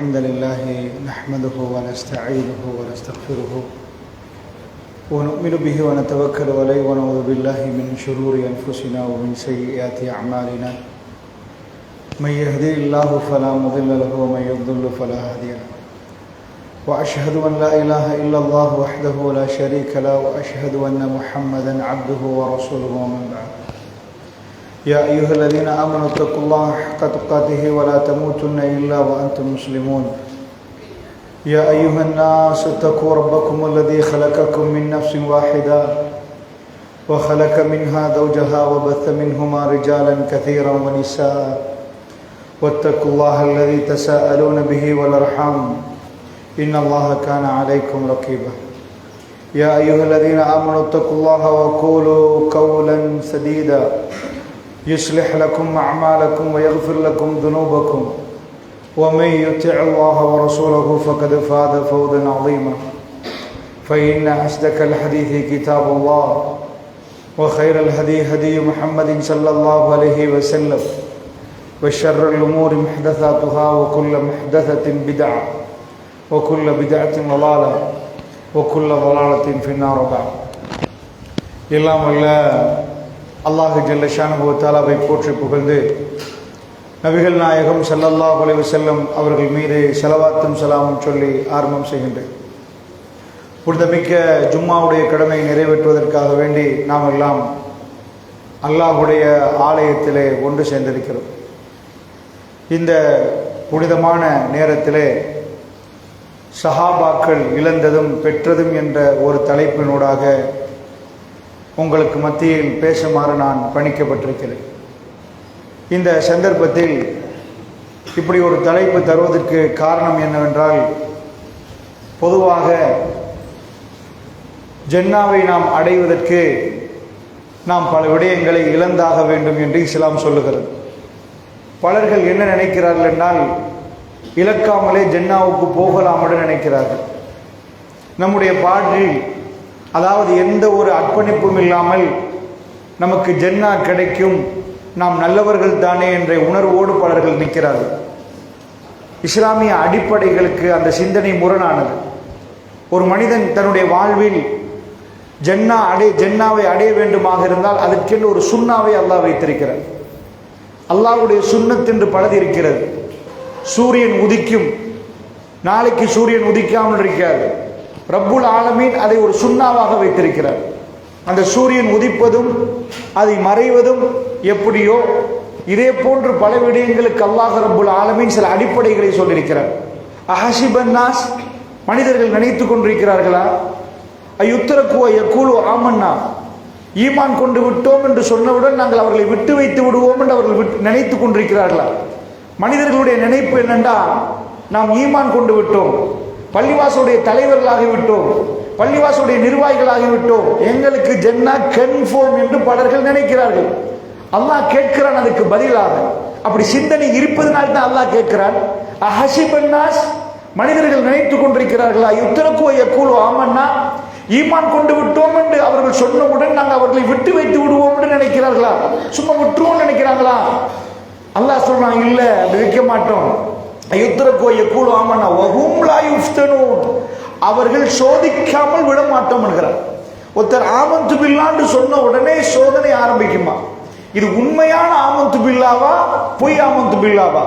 الحمد لله نحمده ونستعينه ونستغفره ونؤمن به ونتوكل عليه ونعوذ بالله من شرور أنفسنا ومن سيئات أعمالنا من يهدي الله فلا مضل له ومن يضلل فلا هادي له وأشهد أن لا إله إلا الله وحده لا شريك له وأشهد أن محمدا عبده ورسوله ومن بعد يا أيها الذين آمنوا اتقوا الله حق تقاته ولا تموتن إلا وأنتم مسلمون يا أيها الناس اتقوا ربكم الذي خلقكم من نفس واحدة وخلق منها زوجها وبث منهما رجالا كثيرا ونساء واتقوا الله الذي تساءلون به والأرحام إن الله كان عليكم رقيبا يا أيها الذين آمنوا اتقوا الله وقولوا قولا سديدا يصلح لكم أعمالكم ويغفر لكم ذنوبكم ومن يطع الله ورسوله فقد فاز فوزا عظيما فإن أصدق الحديث كتاب الله وخير الهدي هدي محمد صلى الله عليه وسلم وشر الأمور محدثاتها وكل محدثة بدعة وكل بدعة ضلالة وكل ضلالة في النار بعد எல்லாம் வல்ல அல்லாஹ் ஜல்ல ஷானஹு வ தஆலாவை போற்றி புகழ்ந்து நபிகள் நாயகம் ஸல்லல்லாஹு அலைஹி வஸல்லம் அவர்கள் மீது ஸலவாத்தும் ஸலாமும் சொல்லி ஆரம்பம் செய்கின்றேன். புனிதமிக்க ஜும்மாவுடைய கடமை நிறைவேற்றுவதற்காக வேண்டி நாம் எல்லாம் அல்லாஹ்வுடைய ஆலயத்திலே ஒன்று சேர்ந்திருக்கிறோம். இந்த புனிதமான நேரத்திலே சஹாபாக்கள் இழந்ததும் பெற்றதும் என்ற ஒரு தலைப்பினூடாக உங்களுக்கு மத்தியில் பேசுமாறு நான் பணிக்கப்பட்டிருக்கிறேன். இந்த சந்தர்ப்பத்தில் இப்படி ஒரு தலைப்பு தருவதற்கு காரணம் என்னவென்றால், பொதுவாக ஜன்னாவை நாம் அடைவதற்கு நாம் பல விடயங்களை இழந்தாக வேண்டும் என்று இஸ்லாம் சொல்லுகிறது. பலர்கள் என்ன நினைக்கிறார்கள் என்றால், இழக்காமலே ஜன்னாவுக்கு போகலாம் என்று நினைக்கிறார்கள். நம்முடைய பாட்டில் அதாவது எந்த ஒரு அர்ப்பணிப்பும் இல்லாமல் நமக்கு ஜன்னா கிடைக்கும், நாம் நல்லவர்கள் தானே என்ற உணர்வோடு பலர்கள் நிற்கிறார்கள். இஸ்லாமிய அடிப்படைகளுக்கு அந்த சிந்தனை முரணானது. ஒரு மனிதன் தன்னுடைய வாழ்வில் ஜன்னாவை அடைய வேண்டுமாக இருந்தால் அதற்கென்று ஒரு சுன்னாவை அல்லாஹ் வைத்திருக்கிறார். அல்லாஹ்வுடைய சுன்னத் என்று பலது இருக்கிறது. சூரியன் உதிக்கும், நாளைக்கு சூரியன் உதிக்காமல் இருக்காது. ரப்புல் ஆலமீன் அதை ஒரு சுன்னாவாக வைத்திருக்கிறார். அந்த சூரியன் உதிப்பதும் அதை மறைவதும் எப்படியோ இதே போன்று பல விடயங்களுக்கு அல்லாஹ் ரப்புல் ஆலமீன் சில அடிப்படைகளை சொல்லியிருக்கிறார். அஹசிபன்னாஸ், மனிதர்கள் நினைத்து கொண்டிருக்கிறார்களா, அயுத்தரக்குவ யக்கூலு ஆமன்னா, ஈமான் கொண்டு விட்டோம் என்று சொன்னவுடன் நாங்கள் அவர்களை விட்டு வைத்து விடுவோம் என்று அவர்கள் நினைத்து கொண்டிருக்கிறார்களா? மனிதர்களுடைய நினைப்பு என்னென்றா, நாம் ஈமான் கொண்டு விட்டோம், பள்ளிவாசலுடைய தலைவர்களாகிவிட்டோம், பள்ளிவாசலுடைய நிர்வாகிகளாகிவிட்டோம், எங்களுக்கு ஜன்னா கன்ஃபார்ம் என்று பலர்கள் நினைக்கிறார்கள். அல்லாஹ் கேட்கிறான் அதுக்கு பதிலாக. அப்படி சிந்தனை இருப்பதனால் தான் அல்லாஹ் கேட்கிறான், அஹசிபன்னாஸ், மனிதர்கள் நினைத்து கொண்டிருக்கிறார்களா, யுத்தரக்குவ யக்கூலு ஆமன்னா, ஈமான் கொண்டு விட்டோம் என்று அவர்கள் சொன்னவுடன் நாங்கள் அவர்களை விட்டு வைத்து விடுவோம் என்று நினைக்கிறார்களா? சும்மா விட்டுருவோம் நினைக்கிறாங்களா? அல்லாஹ் சொல்றான், இல்ல, அப்படி வைக்க மாட்டோம். அவர்கள் சோதிக்காமல் விட மாட்டோம் என்கிறார். ஒருத்தர் ஆமந்து பில்லான்னு சொன்ன உடனே சோதனை ஆரம்பிக்குமா? இது உண்மையான ஆமந்து பில்லாவா, பொய் ஆமந்து பில்லாவா?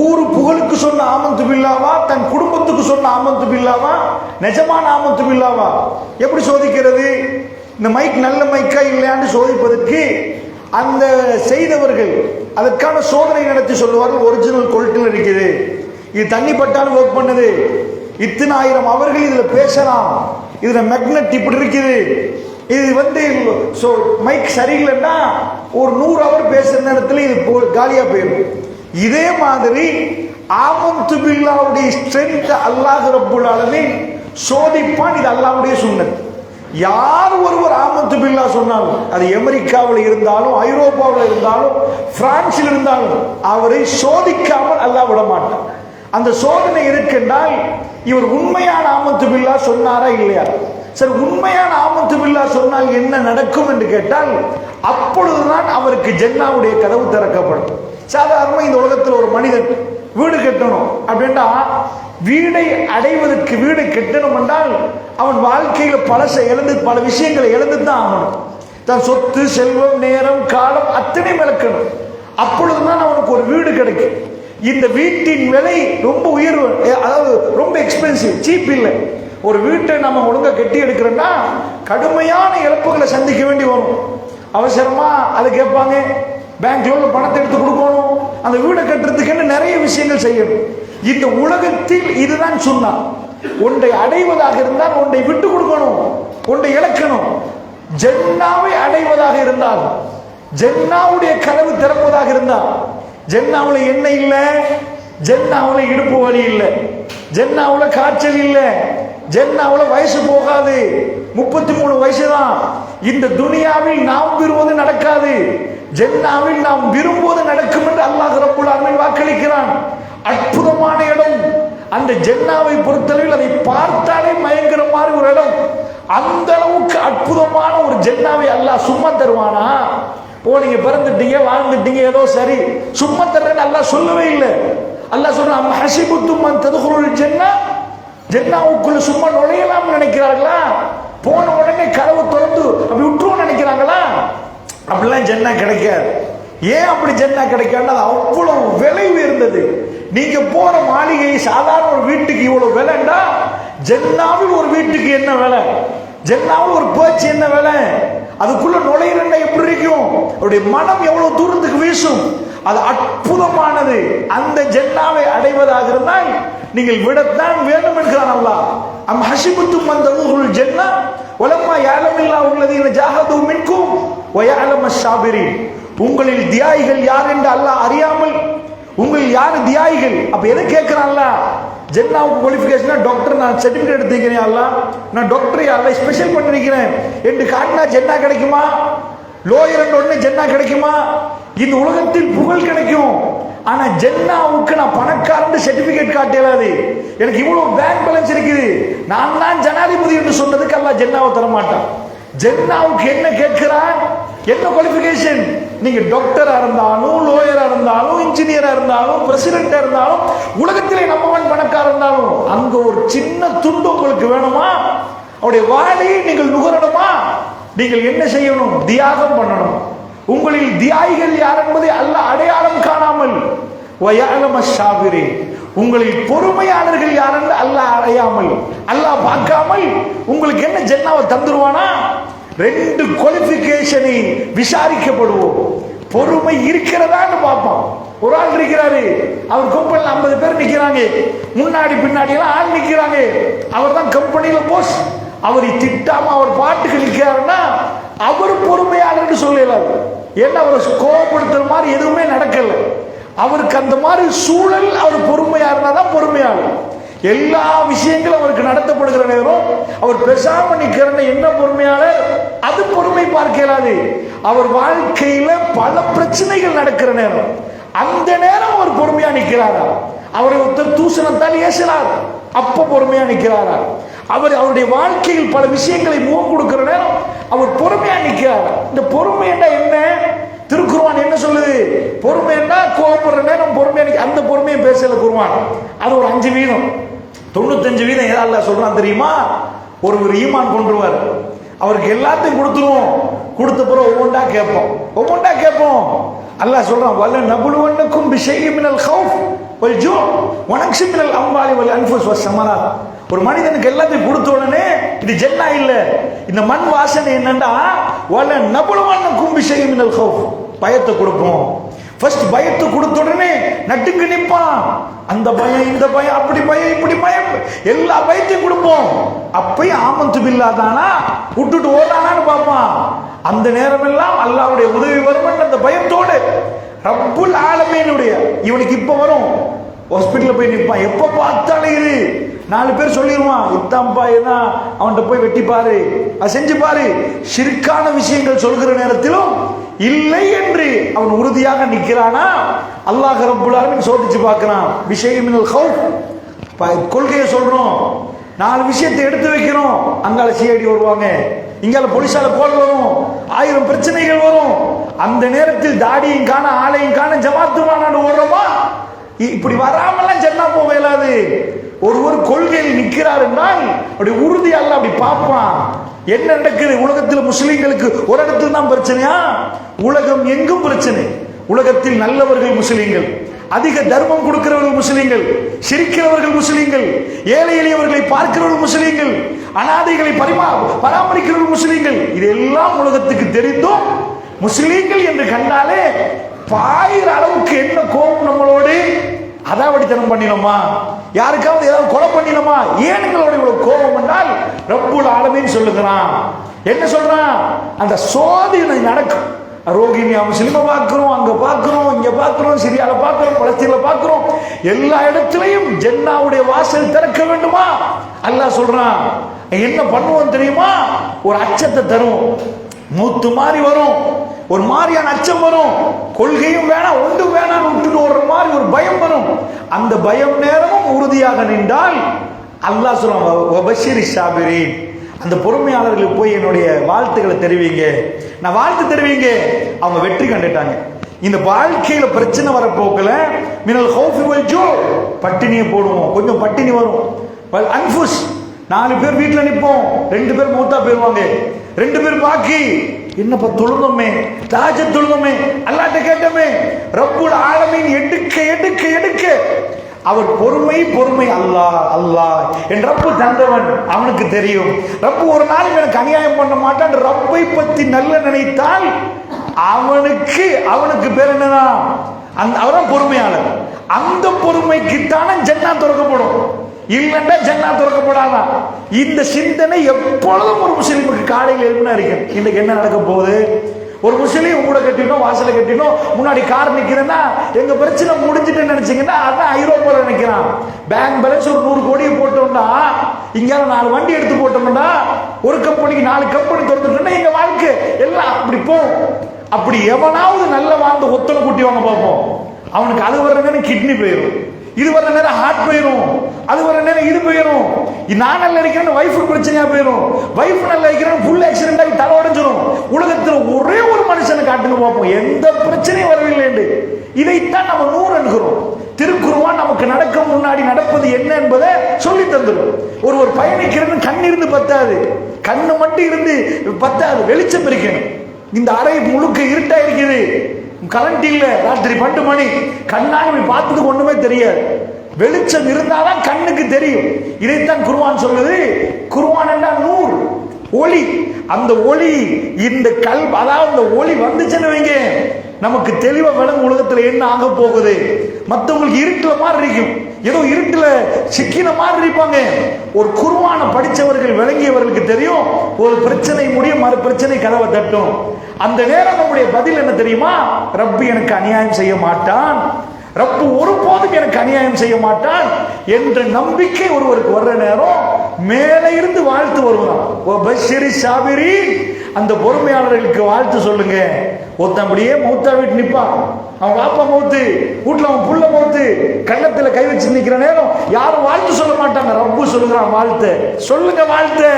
ஊரு புகழுக்கு சொன்ன ஆமந்து பில்லாவா, தன் குடும்பத்துக்கு சொன்ன ஆமந்து பில்லாவா, நிஜமான ஆமந்து பில்லாவா? எப்படி சோதிக்கிறது? இந்த மைக் நல்ல மைக்கா இல்லையான்னு சோதிப்பதற்கு அந்த செய்தவர்கள் அதற்கான சோதனை நடத்தி சொல்லுவார்கள். ஒரிஜினல் குவாலிட்டியில் இருக்குது, இது தண்ணி பட்டாலும் ஒர்க் பண்ணுது, இத்தனை ஆயிரம் அவர்கள் இதுல பேசலாம், இதுல மேக்னெட் இப்படி இருக்குது, இது மைக் சரியில்லைன்னா ஒரு 100 அவர் பேசுற நேரத்தில் இது காலியா போயிடும். இதே மாதிரி ஆமந்து பில்லாவுடைய ஸ்ட்ரென்த் அல்லாஹ் ரப்புல் ஆலமீன் சோதிப்பான். இது அல்லாஹ்வுடைய சுன்னத். யார் ஒருவர் ஆமந்து பில்லா சொன்னாலும், அது அமெரிக்காவில் இருந்தாலும், ஐரோப்பாவில் இருந்தாலும், பிரான்சில் இருந்தாலும், அவரை சோதிக்காமல் அல்லாஹ் விட மாட்டான். அந்த சோதனை இருக்கின்றால் இவர் உண்மையான ஆமந்து பில்லா சொன்னாரா இல்லையா? சரி, உண்மையான ஆமத்து பில்லா சொன்னால் என்ன நடக்கும் என்று கேட்டால், அப்பொழுதுதான் அவருக்கு ஜன்னாவுடைய கதவு திறக்கப்படும். சாதாரணமாக இந்த உலகத்தில் ஒரு மனிதன் வீடு கட்டணும் அப்படின்னா, வீடை அடைவதற்கு வீடு கட்டணும் என்றால் அவன் வாழ்க்கையில பல விஷயங்களை இழந்து தான் ஆகணும். தன் சொத்து, செல்வம், நேரம், காலம் அத்தனை இழக்கணும். அப்பொழுதுதான் அவனுக்கு ஒரு வீடு கிடைக்கும். இந்த வீட்டின் விலை ரொம்ப உயர்வு, அதாவது ரொம்ப எக்ஸ்பென்சிவ், சீப் இல்லை. ஒரு வீட்டை நம்ம ஒழுங்கா கட்டி எடுக்கிறோம்னா கடுமையான இழப்புகளை சந்திக்க வேண்டி வரும். அவசரமா அதை கேட்பாங்க, பேங்க்ல உள்ள பணத்தை எடுத்து கொடுக்கணும், அந்த வீடை கட்டுறதுக்கு நிறைய விஷயங்கள் செய்யணும். இந்த உலகத்தில் இதுதான் சொன்னா, ஒன்றை அடைவதாக இருந்தால் ஒன்றை விட்டு கொடுக்கணும், ஒன்றை இழக்கணும். ஜன்னாவை அடைவதாக இருந்தால், ஜன்னாவுடைய கதவு திறப்பதாக இருந்தால், ஜன்னாவுல எண்ணெய் இல்லை, ஜன்னாவுல இடுப்பு வலி இல்லை, ஜன்னாவுல காய்ச்சல் இல்லை, ஜன்னாவுல வயசு போகாது, 33 வயசு தான். இந்த துனியாவில் நாம் விரும்புவது நடக்காது, ஜன்னாவில் நாம் விரும்புவது நடக்கும் என்று அல்லாஹ் ரப்புல் ஆலமீன் வாக்களிக்கிறான். அற்புதமான இடம். அந்த ஜன்னாவை பொறுத்தளவில் அதை பார்த்தாலே மயங்கிற மாதிரி ஒரு இடம். அந்த அளவுக்கு அற்புதமான ஒரு ஜன்னாவை அல்லாஹ் சும்மா தருவானா? நீங்க பிறந்துட்டீங்க, வாழ்ந்துட்டீங்க, ஏதோ சரி சும்மா தர்றேன்னு அல்லாஹ் சொல்லவே இல்லை. அல்லாஹ் சொல்றான், ஹஸிபுத்தும் அன் ததுகுலுல் ஜன்னா, ஜன்னாவுக்குள்ள சும்மா நுழையலாம் நினைக்கிறார்களா? போன உடனே கதவு திறந்து அப்படி விட்டுருவோம் நினைக்கிறாங்களா? அப்படிலாம் ஜன்னா கிடைக்காது. ஏன் அப்படி ஜன்னா கிடைக்காது? அவ்வளவு விலை உயர்ந்தது. நீங்க போற மாளிகை சாதாரண ஒரு வீட்டுக்கு இவ்வளவு விலைண்டா, ஜன்னாவில் ஒரு வீட்டுக்கு என்ன விலை? ஜன்னாவில் ஒரு பேச்சு என்ன விலை? அதுக்குள்ள நுழையிறா எப்படி இருக்கும்? அவருடைய மனம் எவ்வளவு தூரத்துக்கு வீசும். அது அற்புதமானது. அந்த ஜன்னாவை அடைவதாக இருந்தால் நீங்கள் விடத்தான் வேண்டும் என்கிறான் அல்லாஹ். அம் ஹஸிபுத்தும் அன் ததுகுலுல் ஜன்னா வலம்மா யஅலமுல்லாஹு அல்லதீன ஜாஹது மின்கும் வ யஅலமஸ் ஸாபிரீன். உங்களில் தியாகிகள் யார் என்று அல்லாஹ் அறியாமல், உங்களில் யார் தியாகிகள்? அப்ப எதை கேட்கிறான்ல? ஜன்னாவுக்கு குவாலிஃபிகேஷன் டாக்டர், நான் சர்டிபிகேட் எடுத்துக்கிறேன் அல்ல, நான் டாக்டரை அல்ல ஸ்பெஷல் பண்ணிருக்கிறேன் என்று காட்டினா ஜன்னா கிடைக்குமா? லோயர் உடனே ஜன்னா கிடைக்குமா? இந்த உலகத்தில் புகழ் கிடைக்கும். ஆனா ஜன்னாவுக்கு நான் பணக்காரன் சர்டிபிகேட் காட்டலாது. எனக்கு இவ்வளவு பேங்க் பேலன்ஸ் இருக்குது, நான் தான் ஜனாதிபதி என்று சொன்னதுக்கு அல்லாஹ் ஜன்னாவை தர மாட்டான். ஜன்னாவுக்கு என்ன கேட்கிறான்? என்ன குவாலிஃபிகேஷன்? நீங்க டாக்டரா இருந்தாலும், லோயரா இருந்தாலும், இன்ஜினியரா இருந்தாலும், பிரசிடென்டா இருந்தாலும், உலகத்திலே நம்பவன் பணக்காரர் இருந்தாலும், அங்க ஒரு சின்ன துண்டு உங்களுக்கு வேணுமா? அவருடைய வாழை நீங்கள் நுகரணுமா? நீங்கள் என்ன செய்யணும்? தியாகம் பண்ணணும். உங்களில் தியாகிகள் யார் என்பதை அல்லாஹ் அடையாளம் காணாமல், வயஅலமஸ் ஸாபிரீன், உங்களில் பொறுமையாளர்கள் யார் என்று அல்லாஹ் அடையாமல், அல்லாஹ் பார்க்காமல் உங்களுக்கு என்ன ஜன்னாவை தந்துருவானா? 2 குவாலிஃபிகேஷனை விசாரிக்கப்படுவோம். பொறுமை இருக்கிறதான்னு பார்ப்போம். ஒரு ஆள் இருக்கிறாரு, அவர் கம்பெனியில் 50 பேர் நிக்கிறாங்க, முன்னாடி பின்னாடி எல்லாம் ஆள் நிக்கிறாங்க, அவர் தான் கம்பெனியில போஸ். அவரை திட்டாம அவர் பாட்டுக்கு நிக்கிறாருன்னா அவர் பொறுமையாளர் சொல்லலாம். ஏன்னா அவரை கோபப்படுத்துற மாதிரி எதுவுமே நடக்கல. அவருக்கு அந்த மாதிரி சூழல், அவர் பொறுமையா இருந்தாதான் பொறுமையாளர். எல்லா விஷயங்களும் அவருக்கு நடத்தப்படுகிற நேரம் அவர் பேசாம நிக்கிறன்னு என்ன பொறுமையாளர்? அது பொறுமை பார்க்கலாது. அவர் வாழ்க்கையில பல பிரச்சனைகள் நடக்கிற நேரம், அந்த நேரம் அவர் பொறுமையா நிக்கிறாரா? அவரை ஒருத்தர் தூசணத்தால் ஏசினார், அப்ப பொறுமையா நிக்கிறாரா? அவருடைய வாழ்க்கையில் பல விஷயங்களை முகம் கொடுக்கிற நேரம் அவர் பொறுமையா நிக்கிறார். இந்த பொறுமை என்ன? திருக்குர்ஆன் என்ன சொல்லுது? பொறுமை என்ன? கோபப்படுற நேரம் பொறுமையா நிக்க. அந்த பொறுமையை பேசல குர்ஆன். அது ஒரு 5%. 95% ஏதாவது அல்லாஹ் சொல்றான் தெரியுமா? ஒரு ஈமான் கொண்டுருவார், அவருக்கு எல்லாத்தையும் கொடுத்துருவோம், கொடுத்த பிறகு ஒவ்வொன்றா கேட்போம். அல்லாஹ் சொல்றான், வல நபுலுவன்னக்கும் பிஷைஇ மினல் கௌஃப் வல் ஜூ வ நக்ஸி மினல் அம்வாலி வல் அன்ஃபுஸ் வஸ் ஸமராத். ஒரு மனிதனுக்கு எல்லாத்தையும் கொடுத்த உடனே இது ஜன்னா இல்ல, இந்த மண் வாசனை என்னன்னா, வல நபுலுவன்னக்கும் பிஷைஇ மினல் கௌஃப், பயத்தை கொடுப்போம். ஃபர்ஸ்ட் பயத்தை கொடுத்த உடனே நட்டுக்கு நிற்பான். அந்த பயம், இந்த பயம், அப்படி பயம், இப்படி பயம், எல்லா பயத்தையும் கொடுப்போம். அப்பயும் ஆமந்து பில்லா தானா விட்டுட்டு ஓடானான்னு பார்ப்பான். அந்த நேரம் எல்லாம் அல்லாஹ்வுடைய உதவி வரும் அந்த பயத்தோடு. ரப்புல் ஆலமீனுடைய இவனுக்கு இப்ப வரும், ஹாஸ்பிட்டல்ல போய் நிற்பான், எப்ப பார்த்தாலும் இது 4 பேர் சொல்லிடுவான், இத்தாம்பா ஏன்னா அவன்கிட்ட போய் வெட்டி பாரு, அதை செஞ்சு பாரு. ஷிர்கான விஷயங்கள் சொல்கிற நேரத்திலும் இல்லை என்று அவன் உறுதியாக நிற்கிறானா, அல்லாஹ் ரப்புல் ஆலமீன் சோதிச்சு பார்க்கிறான். விஷயம் மினல் கௌஃப், கொள்கையை சொல்றோம், 4 விஷயத்தை எடுத்து வைக்கிறோம், அங்கால சிஐடி வருவாங்க, இங்கால போலீஸால கோல் வரும், 1000 பிரச்சனைகள் வரும். அந்த நேரத்தில் தாடியும் காண, ஆளையும் காண, ஜமாத்து மாநாடு ஓடுறோமா? இப்படி வராமலாம் ஜன்னா போக இயலாது. ஒருவர் கொள்கையில் நிற்கிறார் என்றால் அப்படி உறுதியல்ல, அப்படி பார்ப்பான் என்ன நடக்குது உலகத்தில். முஸ்லிம்களுக்கு ஒரு இடத்துல தான் பிரச்சனையா? உலகம் எங்கும் பிரச்சனை. உலகத்தில் நல்லவர்கள் முஸ்லிம்கள், அதிக தர்மம் கொடுக்கிறவர்கள் முஸ்லிம்கள், சிரிக்கிறவர்கள் முஸ்லிம்கள், ஏழை எளியவர்களை பார்க்கிறவர்கள் முஸ்லிம்கள், அனாதைகளை பராமரிக்கிறவர்கள் முஸ்லிம்கள். இதெல்லாம் உலகத்துக்கு தெரிந்தும் முஸ்லிம்கள் என்று கண்டாலே பாயிர அளவுக்கு என்ன கோபம் நம்மளோடு. அதாவடித்தனம் பண்ணினோமா? யாருக்காவது ஏதாவது கொலை பண்ணினோமா? ஏன் எங்களோட இவ்வளவு கோபம் என்றால் ரப்புல் ஆலமீன் சொல்லுகிறான். என்ன சொல்றான்? அந்த சோதனை நடக்கும். ரோஹிங்கியா முஸ்லிமை பார்க்கிறோம், அங்க பார்க்கிறோம், இங்க பார்க்கிறோம், சிரியால பார்க்கிறோம், பலஸ்தீன்ல பார்க்கிறோம். எல்லா இடத்திலையும் ஜன்னாவுடைய வாசல் திறக்க வேண்டுமா? அல்லாஹ் சொல்றான். என்ன பண்ணுவோம் தெரியுமா? ஒரு அச்சத்தை தரும். மூத்து மாறி வரும், ஒரு மாதிரியான அச்சம் வரும். கொள்கையும் வேணாம், ஒன்று வேணாம் விட்டுட்டு ஒரு மாதிரி ஒரு பயம் வரும். அந்த பயம் நேரமும் உறுதியாக நின்றால் அல்லாஹ் சொல்றான், அந்த பொறுமையாளர்களுக்கு போய் என்னுடைய வாழ்த்துக்களை தெரிவிங்க, நான் வாழ்த்து தெரிவிங்க. அவங்க வெற்றி கண்டுட்டாங்க. இந்த வாழ்க்கையில பிரச்சனை வர போக்கல மினல் ஹௌஃபி வல் ஜூ, பட்டினியை போடுவோம், கொஞ்சம் பட்டினி வரும். வல் அன்ஃபுஸ், 4 பேர் வீட்டுல நிப்போம், 2 பேர் மூத்தா போயிருவாங்க, 2 பேர் பாக்கி. என்னப்பா தொழுதோமே, தாஜ தொழுதோமே, அல்லாஹ்ட்ட கேட்டோமே. ரப்புல் ஆலமீன் எடுக்க எடுக்க எடுக்க அவர் பொறுமை அல்லாஹ் அல்லாஹ் என் ரப்பு தந்தவன், அவனுக்கு தெரியும். ரப்பு ஒரு நாள் எனக்கு அநியாயம் பண்ண மாட்டான். ரப்பை பத்தி நல்ல நினைத்தால் அவனுக்கு பேர் என்னதான்? அவன் பொறுமையாளர். அந்த பொறுமைக்குத்தான ஜன்னா திறக்கப்படும், இல்லைன்னா ஜன்னா திறக்கப்படாதான். இந்த சிந்தனை எப்பொழுதும் ஒரு முஸ்லிமுக்கு காலையில் எழுப்பினா இருக்கு. இன்னைக்கு என்ன நடக்க போகுது? ஒரு முஸ்லீம் கூட கட்டினோம், வாசலை கட்டினோம், முன்னாடி கார் நிக்கிறேன்னா எங்க பிரச்சனை முடிஞ்சுட்டு நினைச்சீங்கன்னா அதான் ஐரோப்பால நினைக்கிறான். பேங்க் பேலன்ஸ் ஒரு 100 கோடியை போட்டோம்னா, இங்க 4 வண்டி எடுத்து போட்டோம்னா, ஒரு கம்பெனிக்கு 4 கம்பெனி திறந்துட்டோம்னா எங்க வாழ்க்கை எல்லாம் அப்படி போகும். அப்படி எவனாவது நல்ல வாழ்ந்து ஒத்தனை கூட்டி வாங்க பார்ப்போம். அவனுக்கு அது வர நேரம் கிட்னி போயிடும், இது வர நேரம் ஹார்ட் போயிடும், அது வர நேரம் இது போயிடும். நான் நல்லா இருக்கிறேன், வைஃபுக்கு பிரச்சனையா போயிடும், வைஃப் நல்லா இருக்கிறேன், ஃபுல் ஆக்சிடென்ட் ஆகி தலை உடைஞ்சிடும். உலகத்தில் ஒரே ஒரு மனுஷனை காட்டுங்க பார்ப்போம் எந்த பிரச்சனையும் வரவில்லை என்று. இதைத்தான் நம்ம 100 என்கிறோம். திருக்குர்ஆன் நமக்கு நடக்க முன்னாடி நடப்பது என்ன என்பதை சொல்லி தந்துடும். ஒரு பயணிக்கிறன்னு கண் இருந்து பத்தாது, கண்ணு மட்டும் இருந்து பத்தாது, வெளிச்சம் இருக்கணும். இந்த அறை முழுக்க இருட்டா இருக்குது, கரண்ட் இல்ல, ராத்திரி 12 மணி, கண்ணாடி பார்த்ததுக்கு ஒண்ணுமே தெரியாது. வெளிச்சம் இருந்தாதான் கண்ணுக்கு தெரியும். இதைத்தான் குர்ஆன் சொல்லுது. குர்ஆன் என்றால் நூர், ஒளி. அந்த ஒளி இந்த அதாவது அந்த ஒளி வந்துச்சுன்னு வைங்க, நமக்கு தெளிவா விளங்கும் உலகத்துல என்ன ஆக போகுது. மற்றவங்களுக்கு இருட்டுல மாதிரி இருக்கும், ஏதோ இருட்டுல சிக்கின மாதிரி இருப்பாங்க. ஒரு குர்ஆனை படிச்சவர்கள் விளங்கியவர்களுக்கு தெரியும், ஒரு பிரச்சனை முடியும், மறு பிரச்சனை கதவை தட்டும். அந்த நேரம் நம்முடைய பதில் என்ன தெரியுமா? ரப்பு எனக்கு அநியாயம் செய்ய மாட்டான், ரப்பு ஒருபோதும் எனக்கு அநியாயம் செய்ய மாட்டான் என்ற நம்பிக்கை ஒருவருக்கு வர்ற நேரம் மேலே இருந்து வாழ்த்து வருவான். அந்த பொறுமையாளர்களுக்கு வாழ்த்து சொல்லுங்க. ஒருத்தன் அப்படியே மௌத்தா வீட்டு நிப்பான், அவன் வாப்பா மௌத்து, வீட்டுல அவன் புள்ள மௌத்து, கண்ணத்துல கை வச்சு நிக்கிற நேரம் யாரும் வாழ்த்து சொல்ல மாட்டாங்க. ரப்பு சொல்லுகிறான் வாழ்த்து சொல்லுங்க, வாழ்த்து.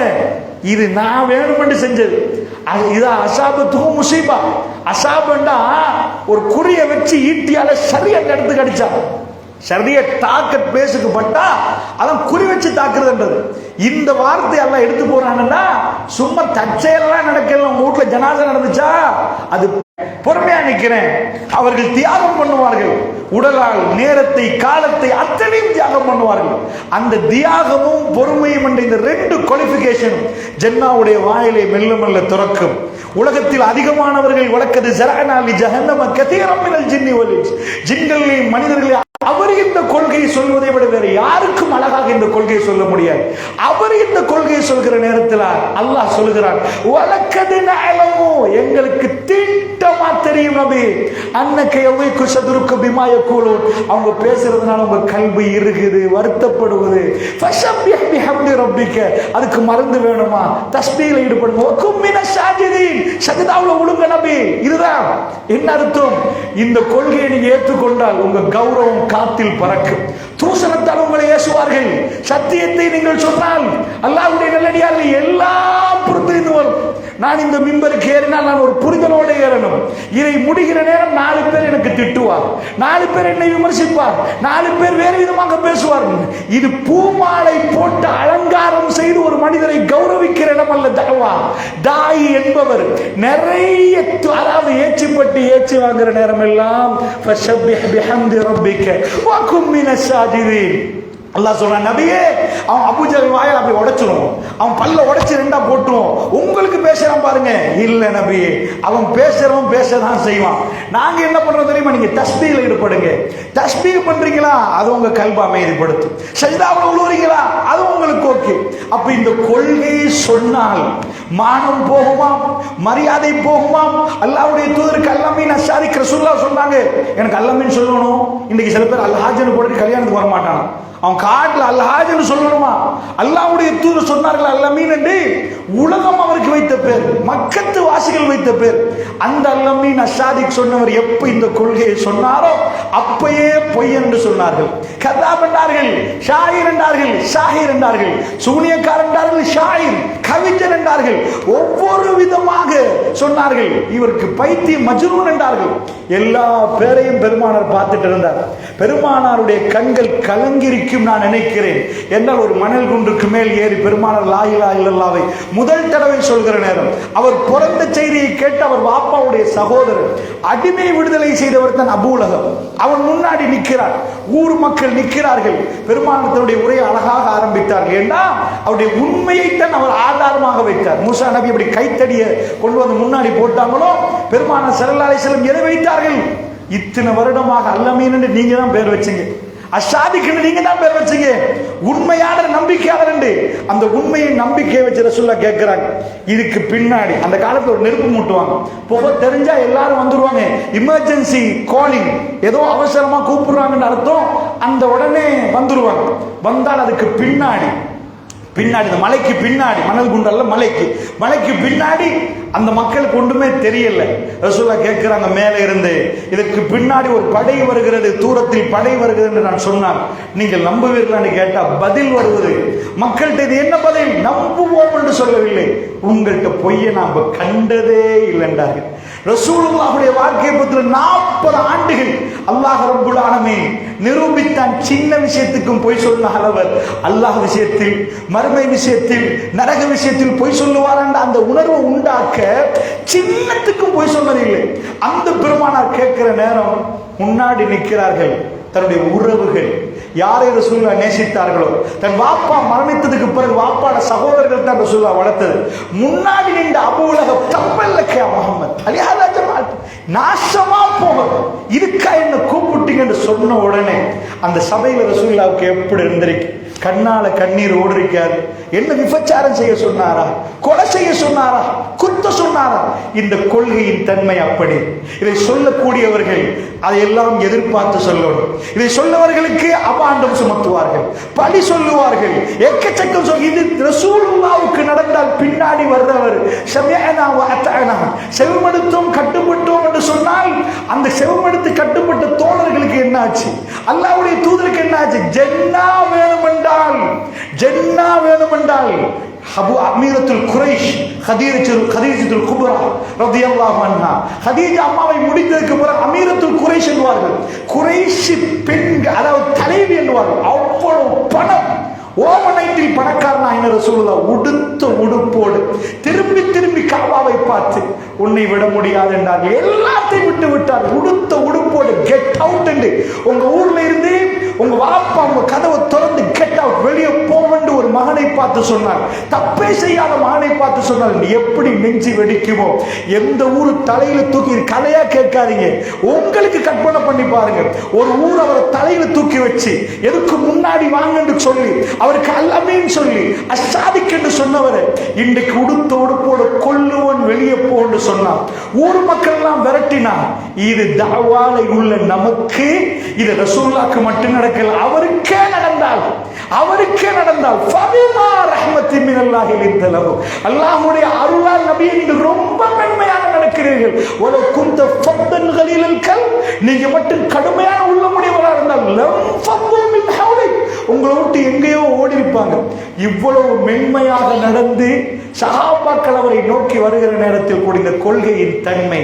இது நான் வேணுமென்று செஞ்சது. இது அசாபத்துக்கும் முசீபா. அசாபண்டா ஒரு குறிய வச்சு ஈட்டியால சரியா எடுத்து கடிச்சா, சரிய தாக்கட் பேசுக்கு பட்டா அதான் குறி வச்சு தாக்குறதுன்றது. இந்த வார்த்தை எல்லாம் எடுத்து போறாங்கன்னா சும்மா தற்செயலாம் நடக்கல. உங்க வீட்டுல ஜனாசா நடந்துச்சா, அது பொறுமையா நிக்கிறேன். அவர்கள் தியாகம் பண்ணுவார்கள், உடலால் நேரத்தை காலத்தை அத்தனையும் தியாகம் பண்ணுவார்கள். அந்த தியாகமும் பொறுமையும் என்ற இந்த 2 குவாலிஃபிகேஷன் ஜன்னாவுடைய வாயிலை மெல்ல மெல்ல துறக்கும். உலகத்தில் அதிகமானவர்கள் வழக்கது ஜரஅனாலி ஜஹன்னம கதீரம் மினல் ஜின்னி வல் இன்ஸ், ஜின்களையும் மனிதர்களையும் அவர் இந்த கொள்கையை சொல்வதை விட வேறு யாருக்கும் அழகாக இந்த கொள்கையை சொல்ல முடியாது. அவர் இந்த கொள்கையை சொல்கிற நேரத்தில் அல்லாஹ் சொல்கிறான், வலக்கது நஅலமு, எங்களுக்கு திட்டமா தெரியும் நபி, அன்னக யவைகு ஷதுருக்கு பிமா யகூலூன், அவங்க பேசுறதுனால உங்க கல்வி இருக்குது, வருத்தப்படுவது. ஃபஸப்பிஹ் பிஹம்தி ரப்பிக, அதுக்கு மருந்து வேணுமா, தஸ்பீஹ்ல ஈடுபடுங்க. வகும் மினஷ் ஷாஜிதீன், சஜதாவுல உளுங்க நபி. இதுதான் என்ன அர்த்தம்? இந்த கொள்கையை நீங்க ஏற்றுக்கொண்டால் உங்க கௌரவம் காத்தில் பறக்கும். தூசணத்தால் உங்களை ஏசுவார்கள். சத்தியத்தை நீங்கள் சொன்னால் அல்லாஹ்வுடைய நல்லடியார்கள் எல்லாம் பொறுத்திருந்து வரும். நான் இந்த மிம்பருக்கு ஏறினால் நான் ஒரு புரிதலோடு ஏறணும். இதை முடிகிற நேரம் 4 பேர் எனக்கு திட்டுவார், 4 பேர் என்னை விமர்சிப்பார், 4 பேர் வேறு விதமாக பேசுவார். இது பூமாலை போட்டு அலங்காரம் செய்து ஒரு மனிதரை கௌரவிக்கிற இடம் அல்ல தஅவா. தாயி என்பவர் நிறைய, அதாவது ஏச்சிப்பட்டு ஏச்சி வாங்குற நேரம் எல்லாம் ஃபஸப்பிஹ் பிஹம்தி ரப்பிக வ கும் மினஸ் சாஜிதீன். அல்லாஹ் சொல்றான், நபியே அவன் அபூஜஹல் வாயை அப்படி உடைச்சிரும், அவன் பல்ல உடைச்சு 2ஆ போட்டுரும், உங்களுக்கு பேசுறான் பாருங்க. இல்ல நபியே, அவன் பேசுறவன் பேசதான் செய்வான். நாங்க என்ன பண்றோம் தெரியுமா? நீங்க தஸ்பீஹ்ல ஈடுபடுங்க. தஸ்பீஹ் பண்றீங்களா, அது உங்க கல்பை அமைதிப்படுத்தும். சஜ்தாவுல உழுவுறீங்களா, அது உங்களுக்கு ஓகே. அப்ப இந்த கொள்கையை சொன்னால் மானம் போகுமா, மரியாதை போகுமா? அல்லாஹ்வுடைய தூதருக்கு அல்லமீன் அஷாரிக் ரசூலுல்லாஹ் சொன்னாங்க, எனக்கு அல்லமீன் சொல்லணும். இன்னைக்கு சில பேர் அல்ஹாஜ்னு போட்டு கல்யாணத்துக்கு வர மாட்டான். அவன் காட்டில் அல்ஹாஜ்னு சொல்லணுமா? அல்லாஹ்வுடைய தூதர் சொன்னார்கள் அல்லமீன் என்று. உலகம் அவருக்கு வைத்த பேர், மக்கத்து வாசிகள் வைத்த பேர். அந்த அல்லமீன் அஷாரிக் சொன்னவர் எப்ப இந்த கொள்கையை சொன்னாரோ அப்பயே பொய் என்று சொன்னார்கள். கதாப் என்றார்கள், ஷாயிர் என்றார்கள், ஷாஹிர் என்றார்கள், சூனியக்காரர் என்றார்கள், ஷாயிர் கவிஞர் என்றார்கள். ஒவ்வொரு விதமாக சொன்னார்கள். இவருக்கு பைத்தியம் மஜ்னூன் என்றார்கள். எல்லா பேரையும் பெருமானார் பார்த்துட்டு இருந்தார். பெருமானாருடைய கண்கள் கலங்கிருக்கும் நான் நினைக்கிறேன். என்றால் ஒரு மணல் குன்றுக்கு மேல் ஏறி பெருமானார் லா இலாஹ இல்லல்லாஹ்வை முதல் தடவை சொல்கிற நேரம், அவர் பிறந்த செய்தியை கேட்டு அவர் வாப்பாவுடைய சகோதரர் அடிமை விடுதலை செய்தவர் தான் அபூ லஹப். அவன் முன்னாடி நிற்கிறார், ஊர் மக்கள் நிற்கிறார்கள். பெருமானார் தன்னுடைய உரையை அழகாக ஆரம்பித்தார்கள். ஏன்னா அவருடைய உண்மையைத்தான் அவர் ஆதாரமாக வைத்தார். மூசா நபி அப்படி கைத்தடியை கொண்டு வந்து முன்னாடி போட்டாங்களோ, பெருமானார் ஸல்லல்லாஹு அலைஹி வஸல்லம் எதை வைத்தார்கள்? இத்தனை வருடமாக அல்லமீன் என்று நீங்க தான் பேர் வச்சீங்க, அஷாதிக்கு நீங்க தான் பேர் வச்சீங்க, உண்மையான நம்பிக்கையாளர் என்று. அந்த உண்மையை நம்பிக்கையை வச்சு ரசூலுல்லாஹ் கேட்கிறாங்க. இதுக்கு பின்னாடி அந்த காலத்துல ஒரு நெருப்பு மூட்டுவாங்க, புகை தெரிஞ்சா எல்லாரும் வந்துருவாங்க. எமர்ஜென்சி காலிங், ஏதோ அவசரமா கூப்பிடுறாங்கன்னு அர்த்தம். அந்த உடனே வந்துருவாங்க. வந்தால் அதுக்கு பின்னாடி இந்த மலைக்கு பின்னாடி, மணல் குண்டல்ல மலைக்கு பின்னாடி அந்த மக்களுக்கு ஒன்றுமே தெரியல. ரசூலுல்லாஹ் கேட்கிறாங்க மேலே இருந்து, இதற்கு பின்னாடி ஒரு படை வருகிறது, தூரத்தில் படை வருகிறது என்று நான் சொன்னான், நீங்கள் நம்புவீர்களான்னு கேட்டா பதில் வருவது மக்கள்கிட்ட இது என்ன பதில்? நம்புவோம் என்று சொல்லவில்லை, உங்கள்கிட்ட பொய்யை நாம் கண்டதே இல்லை என்றார்கள். ரசூலுல்லாஹுடைய வாழ்க்கையை பற்றி 40 ஆண்டுகள் அல்லாஹ் ரப்புல் ஆலமீன் நிரூபித்தான். சின்ன விஷயத்துக்கும் பொய் சொன்ன அளவர் அல்லாஹ் விஷயத்தில், மறுமை விஷயத்தில், நரக விஷயத்தில் பொய் சொல்லுவார் என்ற அந்த உணர்வை உண்டாக்க சின்னத்துக்கும் பொய் சொன்னதில்லை. அந்த பெருமானார் கேட்கிற நேரம் முன்னாடி நிற்கிறார்கள் தன்னுடைய உறவுகள், யாரை ரசூலுல்லாஹ் நேசித்தார்களோ, தன் வாப்பா மரணித்ததுக்கு பிறகு வாப்பாட சகோதரர்கள் தான் ரசூலுல்லாஹ் வளர்த்தது. முன்னாடி நின்ற அபூ லஹப் தப்பல்லக்கே முஹம்மத் அலிஹாதா ஜமால், நாசமா போகும், இதுக்கா என்ன கூப்பிட்டீங்கன்னு சொன்ன உடனே அந்த சபையில ரசூலுல்லாஹ்வுக்கு எப்படி இருந்திருக்கு? கண்ணால கண்ணீர் ஓடிருக்காரு. என்ன விபச்சாரம் செய்ய சொன்னாரா, கொலை செய்ய சொன்னாரா, குத்த சொன்னாரா? இந்த கொள்கையின் தன்மை அப்படி. இதை சொல்லக்கூடியவர்கள் அதையெல்லாம் எதிர்பார்த்து சொல்லணும். இதை சொல்லவர்களுக்கு அபாண்டம் சுமத்துவார்கள், பழி சொல்லுவார்கள், எக்கச்சக்கம் சொல்லி. இது ரசூலுல்லாஹ்வுக்கு நடந்தால் பின்னாடி வர்றவர் சமிஅனா வ அத்தஅனா, செவிமடுத்தோம் கட்டுப்பட்டோம் என்று சொன்னால் அந்த செவிமடுத்து கட்டுப்பட்ட தோழர்களுக்கு என்ன ஆச்சு? அல்லாஹ்வுடைய தூதருக்கு என்ன ஆச்சு? ஜன்னா வேணுமென்றால் அபு அமீரத்துல் குரைஷ் ஹதீஜத்துல் குப்ரா ரலியல்லாஹு அன்ஹா, ஹதீஜா அம்மாவை முடித்ததற்கு பிறகு அமீரத்துல் குரைஷ் என்பார்கள். குரைஷ் பெண்கள், அதாவது தலைவி என்பார்கள். அவ்வளவு பணம், ஓவனைட்டில் பணக்காரனாயின ரசூலுல்லாஹ் உடுத்த உடுப்போடு திரும்பி காபாவை பார்த்து உன்னை விட முடியாது என்றார்கள். எல்லாத்தையும் விட்டு விட்டார். உடுத்த உடுப்போடு கெட் அவுட் என்று. உங்க ஊர்ல இருந்து உங்க வாப்பா உங்க கதவை திறந்து கெட் அவுட், வெளியே போவென்று ஒரு மகனை பார்த்து சொன்னார். தப்பே செய்யாத மகனை பார்த்து சொன்னார். எப்படி நெஞ்சு வெடிக்குமோ. எந்த ஊரு தலையில தூக்கி, கதையா கேட்காதீங்க, உங்களுக்கு கற்பனை பண்ணி பாருங்க. ஒரு ஊர் அவரை தலையில தூக்கி வச்சு எதுக்கு முன்னாடி வாங்கன்னு சொல்லி அவருக்கு அல்லமீன் சொல்லி அஷாதிக் என்று சொன்னவர் இன்றைக்கு உடுத்த உடுப்போடு கொல்லுவன் வெளியே போன்னு சொன்னார். ஊர் மக்கள் எல்லாம் விரட்டினார். இது தஅவாலை உள்ள நமக்கு, இது ரசூலுல்லாஹ்க்கு மட்டும் நடக்கல, அவருக்கே நடந்தால் ஃபபிமா ரஹ்மத்தின் மினல்லாஹி லின்தலஹு, அல்லாஹ்வுடைய அருளால் நபி என்று ரொம்ப மென்மையாக நடக்கிறீர்கள். வல குன்த ஃபத்தன் கலீலல் கல், நீங்க மட்டும் கடுமையான உள்ளமுடையவராக இருந்தால் லம் ஃபது மின் ஹவ்லிக், உங்களை விட்டு எங்கேயோ ஓடி இருப்பாங்க. இவ்வளவு மென்மையாக நடந்து சஹாபாக்கள் அவரை நோக்கி வருகிற நேரத்தில் கூட இந்த கொள்கையின் தன்மை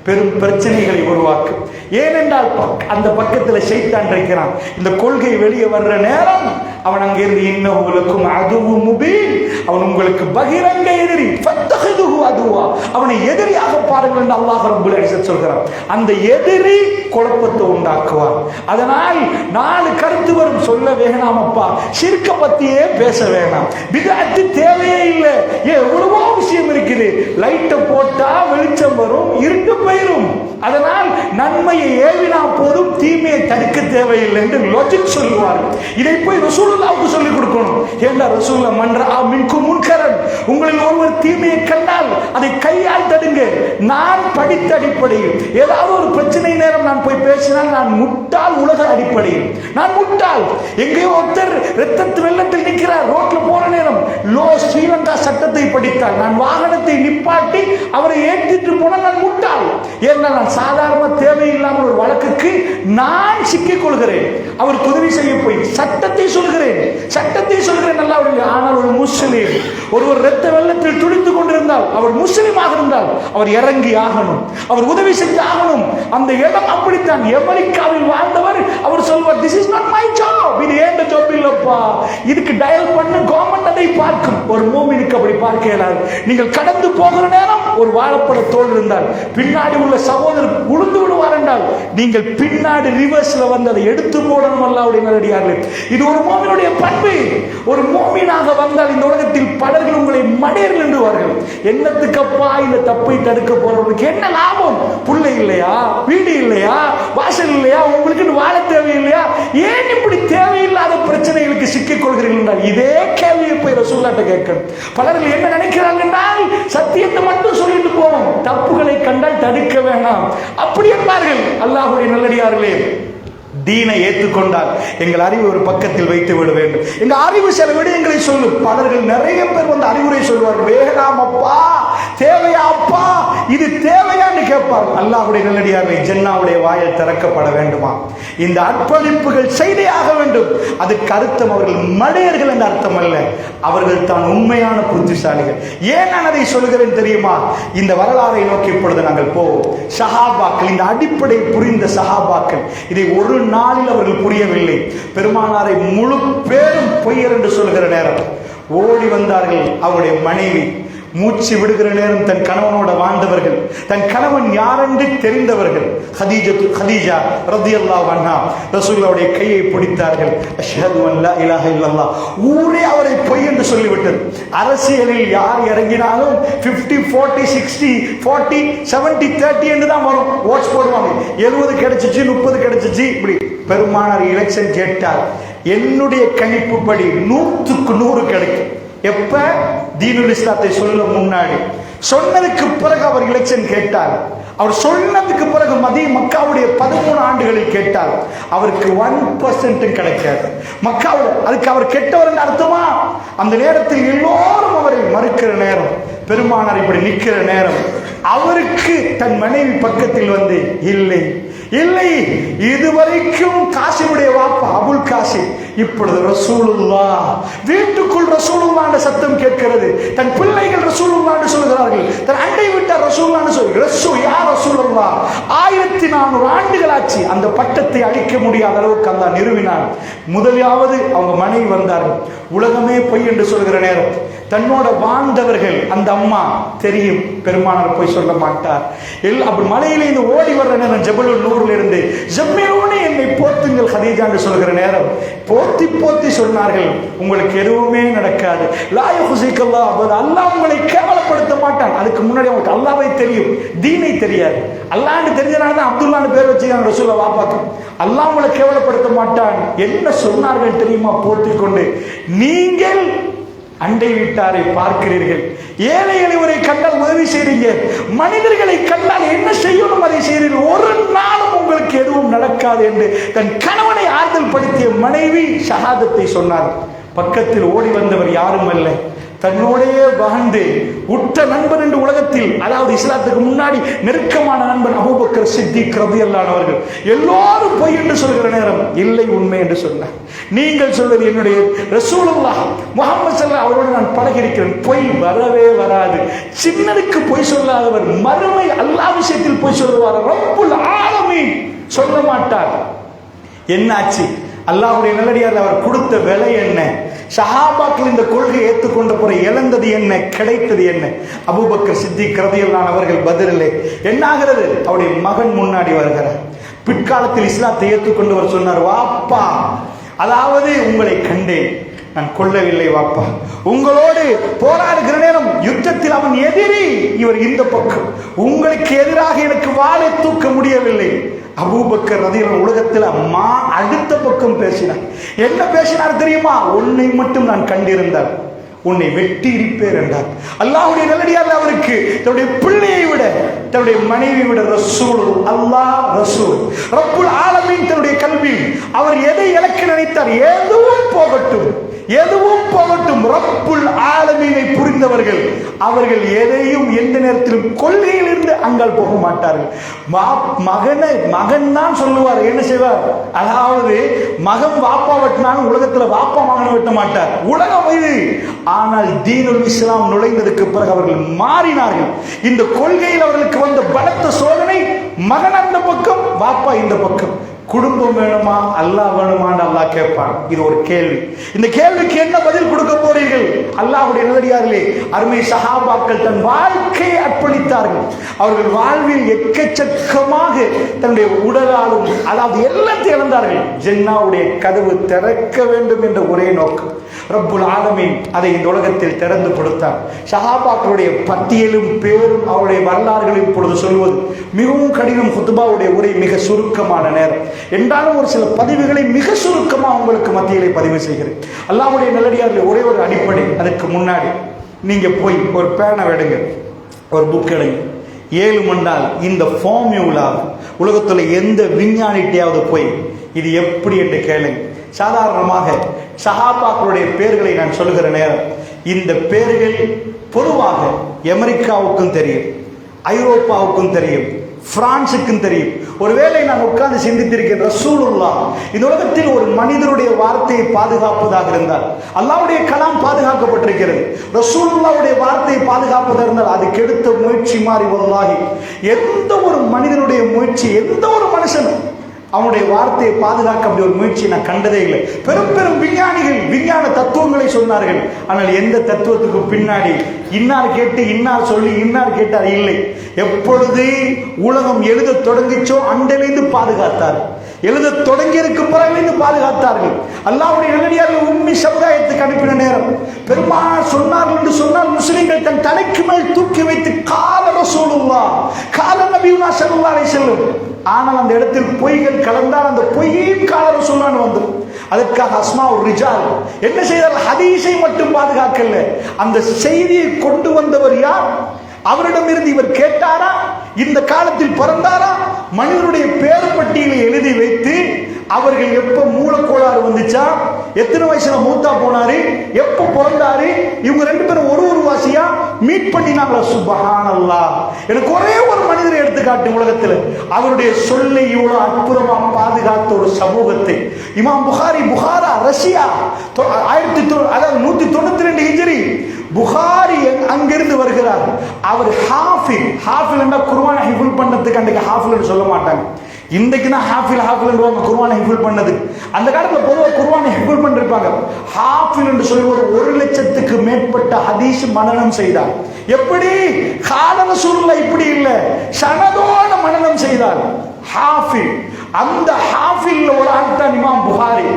பெரும் பிரச்சனைகளை உருவாக்கும். ஏனென்றால் அந்த பக்கத்தில் ஷைத்தான் இருக்கிறான். இந்த கொள்கை வெளியே வர்ற நேரம் அவன் அங்கிருந்து இன்னும் அதுவும் முபீன், அவன் உங்களுக்கு பகிரங்க எதிரி, அதுவா அவனை எதிரியாக பாருங்கள் என்று அல்லாஹ் ரப்பல் இஸ்ஸத் சொல்கிறான். அந்த எதிரி குழப்பத்தை உண்டாக்குவான். அதனால் 4 கருத்து வரும். சொல்ல வேணாமப்பா, ஷிர்க பத்தியே பேச வேணாம், பித்அத் தேவையே இல்லை, எவ்வளவோ விஷயம் இருக்குது. லைட்டை போட்டா வெளிச்சம் வரும், இருட்டு போயிடும். அதனால் நன்மையை ஏவினா போதும், தீமையை தடுக்க தேவையில்லை என்று லாஜிக் சொல்லுவார்கள். இதை போய் ரசூலுல்லாஹ்வுக்கு சொல்லிக் கொடுக்கணும். ஏண்டா ரசூலுல்லாஹ் மன்ரா மின்கும் முன்கரன், உங்களில் ஒருவர் தீமையை கண்டால் அதை கையால் தடுங்க. நான் படித்த அடிப்படையில் ஏதாவது ஒரு பிரச்சனை நேரம் நான் போய் பேசினால் நான் முட்டாள். உலக அடிப்படையில் நான் முட்டாள். எங்கேயோ ஒருத்தர் ரத்தத்து வெள்ளத்தில் நிற்கிறார், ரோட்ல போற நேரம் லோ ஸ்ரீலங்கா சட்டத்தை படித்தால் நான் வாகனத்தை நிப்பாட்டி அவரை ஏற்றிட்டு போனால் நான் முட்டாள். ஏன்னா நான் சாதாரண தேவையில்லாமல் ஒரு வழக்குக்கு நான் சிக்கிக் கொள்கிறேன். அவருக்கு உதவி செய்ய போய் சட்டத்தை சொல்கிறேன் நல்லா. ஆனால் ஒரு முஸ்லிம் ஒருவர் ரத்த வெள்ளத்தில் துடித்துக் கொண்டிருந்தால், அவர் முஸ்லிமாக இருந்தால் அவர் இறங்கி ஆகணும், அவர் உதவி செஞ்சு ஆகணும். அந்த இடம் அப்படித்தான். அமெரிக்காவில் வாழ்ந்தவர் அவர் சொல்வார், this is not my job, இது ஏண்ட ஜாப் இல்லப்பா, இதுக்கு டயல் பண்ண கவர்மெண்ட் அதை பார்க்கும். ஒரு மூமினுக்கு அப்படி பார்க்க இயலாது. நீங்கள் கடந்து போகிற நேரம் ஒரு வாழைப்பழ தோல் இருந்தால் பின்னாடி உள்ள சகோதரர் உளுந்து விடுவார் என்றால் நீங்கள் பின்னாடி ரிவர்ஸ்ல வந்து அதை எடுத்து போடணும். அல்லாஹ்வுடைய நல்லடியார்களே, இது ஒரு மூமினுடைய பண்பு. ஒரு மூமினாக வந்தால் இந்த உலகத்தில் பலர்கள் உங்களை மடையர்கள் என்றுவார்கள். என்னத்துக்கப்பா இந்த தப்பை தடுக்க போறவங்களுக்கு என்ன லாபம்? புள்ளை இல்லையா, வீடு இல்லையா, வாசல் இல்லையா, உங்களுக்கு வாழ தேவையில்லையா, ஏன் இப்படி தேவையில்லாத பிரச்சனைகளுக்கு சிக்கிக் கொள்கிறீர்கள் என்றால் இதே கேள்வியை போய் ரசூலுல்லாஹ்ட்ட கேட்கணும். பலர்கள் என்ன நினைக்கிறார்கள் என்றால் சத்தியத்தை மட்டும் சொல்லிட்டு போவோம், தப்புகளை கண்டால் தடுக்க வேணாம் அப்படி என்பார்கள். அல்லாஹ்வுடைய நல்லடியார்களே, தீனை ஏற்றுக்கொண்டால் எங்கள் அறிவு ஒரு பக்கத்தில் வைத்து விட வேண்டும். எங்க அறிவு சில விடயங்களை சொல்லும். பலர்கள் நிறைய பேர் வந்து அறிவுரை சொல்வார்கள், வேணாமப்பா, தேவையா அப்பா, இது தேவையான்னு கேட்பார்கள். அல்லாஹ்வுடைய நல்லடியார்களே, ஜன்னாவுடைய வாயில் திறக்கப்பட வேண்டுமா? இந்த அர்ப்பணிப்புகள் செய்தே ஆக வேண்டும். அதுக்கு அர்த்தம் அவர்கள் மடையர்கள் என்ற அர்த்தம் அல்ல, அவர்கள் தான் உண்மையான புத்திசாலிகள். ஏன் நான் அதை சொல்கிறேன் தெரியுமா? இந்த வரலாறை நோக்கி இப்பொழுது நாங்கள் போவோம். சஹாபாக்கள், இந்த அடிப்படை புரிந்த சஹாபாக்கள் இதை ஒரு நாளில் அவர்கள் புரியவில்லை. பெருமானாரை முழு பேரும் பொய்யர் என்று சொல்கிற நேரம் ஓடி வந்தார்கள். அவருடைய மனைவி மூச்சு விடுகிற நேரம் தன் கணவனோட வாழ்ந்தவர்கள், தன் கணவன் யாரென்று தெரிந்தவர்கள். ஹதீஜா ரலியல்லாஹு அன்ஹா ரசூலுல்லாஹ்வுடைய கையை பிடித்தார்கள். அஷ்ஹது அன் லா இலாஹ இல்லல்லாஹ். ஊரே அவரை பொய் என்று சொல்லிவிட்டது. அரசியலில் யார் இறங்கினாலும் 50-40-60-40-70-30 என்று தான் வரும். ஓட்ஸ் போடுவாங்க. 70 கிடைச்சிச்சு, 30 கிடைச்சிச்சு, இப்படி. பெருமானார் எலெக்ஷன் கேட்டார், என்னுடைய கணிப்புப்படி 100க்கு 100 கிடைக்கும். எப்ப? தீனுல் இஸ்லாத்தை சொல்ல முன்னாடி. சொன்னதுக்கு பிறகு அவர் எலெக்ஷன் கேட்டார். அவர் சொன்னதுக்கு பிறகு மக்காவுடைய 13 ஆண்டுகளில் கேட்டார், அவருக்கு 1% கிடைக்காது. மக்காவில் அதுக்கு அவர் கெட்டவர் அர்த்தமா? அந்த நேரத்தில் எல்லோரும் அவரை மறுக்கிற நேரம், பெருமானார் இப்படி நிற்கிற நேரம், அவருக்கு தன் மனைவி பக்கத்தில் வந்து, இல்லை இல்லை, இதுவரைக்கும் காசிமுடைய வாப்பா அபுல் காசிம், இப்பொழுது ரசூலுல்லாஹ், வீட்டுக்குள் ரசூலுல்லாஹ் என்ற சத்தம் கேட்கிறது. தன் பிள்ளைகள் ரசூலுல்லாஹ் என்று சொல்கிறார்கள், தன் அண்டை வீட்டார் ரசூலுல்லாஹ் என்று சொல்கிறார்கள். யா ரசூலுல்லாஹ், 1400 ஆண்டுகள் ஆச்சு. அந்த பட்டத்தை அழிக்க முடியாத அளவுக்கு அல்லாஹ் நிறுவினார். முதலாவது அவங்க மனைவி வந்தார்கள். உலகமே பொய் என்று சொல்கிற நேரம் தன்னோட வாழ்ந்தவர்கள், அந்த அம்மா தெரியும், பெருமானார் போய் சொல்ல மாட்டார். அப்படி மலையிலிருந்து ஓடி வர்ற நேரம் ஜபலுல் நூர்ல இருந்து, ஜம்மிலூனி, என்னை போத்துங்கள் ஹதீஜா என்று சொல்கிற நேரம் போத்தி போத்தி சொன்னார்கள், உங்களுக்கு எதுவுமே நடக்காது. லா யுஹ்ஸிகல்லாஹ் அபதா, அல்லாஹ் உங்களை கேவலப்படுத்த மாட்டான். அதுக்கு முன்னாடி அவங்களுக்கு அல்லாஹ்வை தெரியும், தீனை தெரியாது. அல்லாஹ்னு தெரிஞ்சனால தான் அப்துல்லான்னு பேர் வச்சுக்காங்க ரசூலுல்லாஹ் வாப்பாக்கு. அல்லாஹ் உங்களை கேவலப்படுத்த மாட்டான். என்ன சொன்னார்கள் தெரியுமா? போற்றி கொண்டு, நீங்கள் அண்டை வீட்டாரை பார்க்கிறீர்கள், ஏழை எளியவரை கண்டால் உதவி செய்றீங்க, மனிதர்களை கண்டால் என்ன செய்யணும் அதை செய்கிறீர்கள், ஒரு நாளும் உங்களுக்கு எதுவும் நடக்காது என்று தன் கணவனை ஆறுதல் படுத்திய மனைவி ஷஹாதத்தை சொன்னார். பக்கத்தில் ஓடி வந்தவர் யாரும் அல்ல, தன்னோடையே வாழ்ந்து உற்ற நண்பன் என்று உலகத்தில், அதாவது இஸ்லாத்துக்கு முன்னாடி நெருக்கமான நண்பன் அபூபக்கர் சித்திக் ரலியல்லாஹு அன்ஹு அவர்கள். எல்லாரும் பொய் என்று சொல்கிற நேரம் இல்லை உண்மை என்று சொன்னார். நீங்கள் சொல்வது என்னுடைய ரசூலுல்லாஹ் முஹம்மது ஸல்லல்லாஹு அவரோடு நான் பழகியிருக்கிறேன், பொய் வரவே வராது. சின்னதுக்கு பொய் சொல்லாதவர் மறுமை அல்லாஹ் விஷயத்தில் பொய் சொல்லுவார். ரப்புல் ஆலமீன் சொல்ல மாட்டார். என்னாச்சு? அல்லாஹ்வுடைய நல்லடியார் அவர் கொடுத்த விலை என்ன? சஹாபாக்கள் இந்த கொள்கையை ஏற்றுக்கொண்ட பிறகு இழந்தது என்ன, கிடைத்தது என்ன? அபூபக்கர் சித்திக் ரலியல்லாஹு அன்ஹு அவர்கள் பதிலே என்ன ஆகிறது? அவருடைய மகன் முன்னாடி வருகிறார். பிற்காலத்தில் இஸ்லாத்தை ஏற்றுக்கொண்டவர் சொன்னார், வாப்பா, அதாவது உங்களை கண்டேன், நான் கொல்லவில்லை வாப்பா. உங்களோடு போராடுகிற நேரம் யுத்தத்தில் அவன் எதிரி, இவர் இந்த பக்கம். உங்களுக்கு எதிராக எனக்கு வாளை தூக்க முடியவில்லை. அபூபக்கர் ரலியல்லாஹு உலகத்தில் அடுத்த பக்கம் பேசினார். என்ன பேசினார் தெரியுமா? உன்னை மட்டும் நான் கண்டிருந்தார் உன்னை வெட்டி இருப்பேன் என்றார். அல்லாஹ்வுடைய நல்லடியார் அவருக்கு தன்னுடைய பிள்ளையை விட, தன்னுடைய மனைவி விட ரசூல், அல்லாஹ் ரசூல், ரப்புல் ஆலமீன் தன்னுடைய கல்வியில் அவர் எதை இழக்க நினைத்தார்? எதுவும் போகட்டும், எதுவும் போகட்டும். ரப்புல் ஆலமீனை புரிந்தவர்கள் அவர்கள் எதையும் எந்த நேரத்திலும் கொள்கையில் இருந்து அங்கால் போக மாட்டார்கள். மகன் தான் சொல்லுவார், என்ன செய்வார்? அதாவது மகன் வாப்பா வெட்டினாலும் உலகத்துல வாப்பா மகனை வெட்ட மாட்டார், உலகம் இது. ஆனால் தீனுல் இஸ்லாம் நுழைந்ததுக்கு பிறகு அவர்கள் மாறினார்கள். இந்த கொள்கையில் அவர்களுக்கு வந்த பலத்த சோதனை, மகன் அந்த பக்கம், வாப்பா இந்த பக்கம். குடும்பம் வேணுமா, அல்லாஹ் வேணுமான்னு அல்லாஹ் கேட்பான். இது ஒரு கேள்வி. இந்த கேள்விக்கு என்ன பதில் கொடுக்க போறீர்கள்? அல்லாஹ்வுடைய நல்லடியார்களே, அருமை சஹாபாக்கள் தன் வாழ்க்கையை அர்ப்பணித்தார்கள். அவர்கள் வாழ்வில் எக்கச்சக்கமாக தன்னுடைய உடலாலும், அதாவது எல்லாத்தையும் இழந்தார்கள். ஜன்னாவுடைய கதவு திறக்க வேண்டும் என்ற ஒரே நோக்கம். ரப்புல் ஆலமீன் அதை இந்த உலகத்தில் திறந்து கொடுத்தார். சஹாபாக்களுடைய பட்டியலும் பேரும் அவருடைய வரலாறுகளும் இப்பொழுது சொல்வது மிகவும் கடினம். குத்துபாவுடைய உரை மிக சுருக்கமான நேரம் என்றாலும் ஒரு சில பதிவுகளை மிக சுருக்கமாக உங்களுக்கு மத்தியிலே பதிவு செய்கிறேன். அல்லாஹ்வுடைய நல்லடியார்களே, ஒரே ஒரு அடிப்படை. அதுக்கு முன்னாடி நீங்க போய் ஒரு பேனை எடுங்க, ஒரு புக் எடுங்க. 7 மண்டால் இந்த ஃபார்முலா உலகத்துல எந்த விஞ்ஞானிட்டையாவது போய் இது எப்படி என்று கேளுங்க. சாதாரணமாக சஹாபாக்களுடைய பெயர்களை நான் சொல்லுகிற நேரம், இந்த பெயர்கள் பொதுவாக அமெரிக்காவுக்கும் தெரியும், ஐரோப்பாவுக்கும் தெரியும், பிரான்சுக்கும் தெரியும். ஒருவேளை நான் உட்கார்ந்து சிந்தித்திருக்கிறேன், ரசூலுல்லாஹ் இந்த உலகத்தில் ஒரு மனிதனுடைய வார்த்தையை பாதுகாப்பதாக இருந்தால் அல்லாஹ்வுடைய கலாம் பாதுகாக்கப்பட்டிருக்கிறது. ரசூலுல்லாஹ்வுடைய வார்த்தையை பாதுகாப்பதாக இருந்தால் அதுக்கு எடுத்த முயற்சி மாறி வல்லாஹி எந்த ஒரு மனிதனுடைய முயற்சி, எந்த ஒரு மனுஷன் அவனுடைய வார்த்தையை பாதுகாக்க அப்படி ஒரு முயற்சியை நான் கண்டதே இல்லை. பெரும் பெரும் விஞ்ஞானிகள் விஞ்ஞான தத்துவங்களை சொன்னார்கள். ஆனால் எந்த தத்துவத்துக்கு பின்னாடி இன்னார் கேட்டு இன்னார் சொல்லி இன்னார் கேட்டார் இல்லை. எப்பொழுது உலகம் எழுத தொடங்கிச்சோ அண்டிலிருந்து பாதுகாத்தார். எழுத தொடங்கியதுக்கு பிறகு பாதுகாத்தார்கள். அல்லாஹ்வுடைய நல்லடியார்கள் உம்மி சமுதாயத்துக்கு அனுப்பின நேரம் பெருமானார் சொன்னார்கள் என்று சொன்னால் முஸ்லிம்கள் தன் தலைக்கு மேல் தூக்கி வைத்து கால ரசூலுல்லாஹ் கால நபியுனா ஸல்லல்லாஹு அலைஹி வஸல்லம். ஆனால் அந்த இடத்தில் பொய்கள் கலந்தால் அந்த பொய்யையும் கால ரசூலுல்லாஹ் வந்துடும். அதற்காக அஸ்மாஉர் ரிஜால் என்ன செய்தார்? ஹதீஸை மட்டும் பாதுகாக்கல, அந்த செய்தியை கொண்டு வந்தவர் யார், அவரிடமிருந்து இவர் கேட்டாரா, இந்த காலத்தில் பிறந்தாரா, மனிதனுடைய பேர் பட்டியலை எழுதி வைத்து அவர்கள் எப்ப மூலக்கோளாறு வந்துச்சா, எத்தனை வயசுல மூத்தா போனாரு, எப்ப பிறந்தாரு, இவங்க 2 பேரும் ஒரு வாசியா மீட் பண்ணினாங்களா? சுப்ஹானல்லாஹ். எனக்கு ஒரே ஒரு மனிதரை எடுத்துக்காட்டு உலகத்தில் அவருடைய சொல்லை இவ்வளவு அற்புதமா பாதுகாத்த ஒரு சமூகத்தை. இமாம் புகாரி, புகாரா, ரஷ்யா, 192 ஹிஜ்ரி. புகாரி அங்கிருந்து வருகிறார். அவர் ஹாஃபில். ஹாஃபில் என்றால் குர்ஆனை ஹிஃபுல் பண்ணதுக்கு அன்றைக்கு ஹாஃபில் சொல்ல மாட்டாங்க. இன்றைக்கு தான் ஹாஃபில் ஹாஃபில் குர்ஆனை ஹிஃபுல் பண்ணது. அந்த காலத்தில் பொதுவாக குர்ஆனை ஹிஃபுல் பண்ணிருப்பாங்க. ஹாஃபில் என்று சொல்லுவது 1 லட்சத்துக்கு மேற்பட்ட ஹதீஸ் மனனம் செய்தார். எப்படி? கால ரசூலுல்லாஹ் இப்படி இல்லை, சனதோட மனனம் செய்தார். ஹாஃபில். அந்த ஹாஃபில் ஒரு ஆள் தான் இமாம் புகாரி.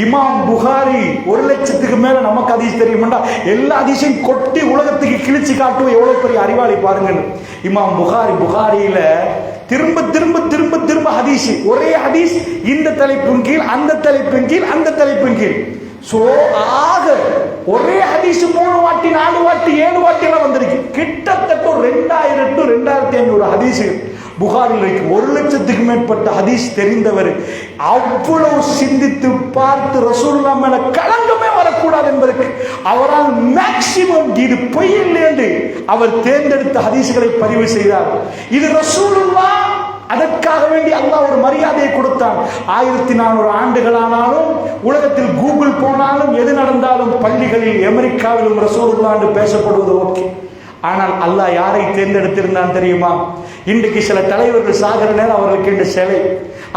இமாம் புகாரி 1 லட்சத்துக்கு மேல நமக்கு ஹதீஸ் தெரியும்டா, எல்லா ஹதீஸையும் கொட்டி உலகத்துக்கு கிழிச்சு காட்டுவோம், எவ்வளவு பெரிய அறிவாளி பாருங்க. இமாம் புகாரி, புகாரியில திரும்ப திரும்ப திரும்ப திரும்ப ஹதீஸ், ஒரே ஹதீஸ், இந்த தலைப்பின் கீழ் அந்த தலைப்பின் கீழ் அந்த தலைப்பின் கீழ். சோ ஆக ஒரே ஹதீஸ் 3 வாட்டி 4 வாட்டி 7 வாட்டி எல்லாம் வந்திருக்கு. கிட்டத்தட்ட 2000 to 2500 ஹதீஸ் புகாரில் இருக்கு. 1 லட்சத்துக்கு மேற்பட்ட ஹதீஸ் தெரிந்தவர். அவ்வளவு சிந்தித்து பார்த்து ரசூலுல்லாஹ் மேல களங்கமே வரக்கூடாது அவரால் மேக்சிமம் இது பொய் இல்லை என்று அவர் தேர்ந்தெடுத்த ஹதீஸ்களை பதிவு செய்தார். இது ரசூலுல்லாஹ், அதற்காக வேண்டி அல்லாஹ் ஒரு மரியாதையை கொடுத்தான். 1400 ஆண்டுகளானாலும் உலகத்தில் கூகுள் போனாலும் எது நடந்தாலும் பள்ளிகளில் அமெரிக்காவிலும் ரசூலுல்லாஹ் என்று பேசப்படுவது ஓகே. ஆனால் அல்லாஹ் யாரை தேர்ந்தெடுத்திருந்தான் தெரியுமா? இன்றைக்கு சில தலைவர்கள் சாகிற நேரம் அவர்களுக்கென்று சிலை,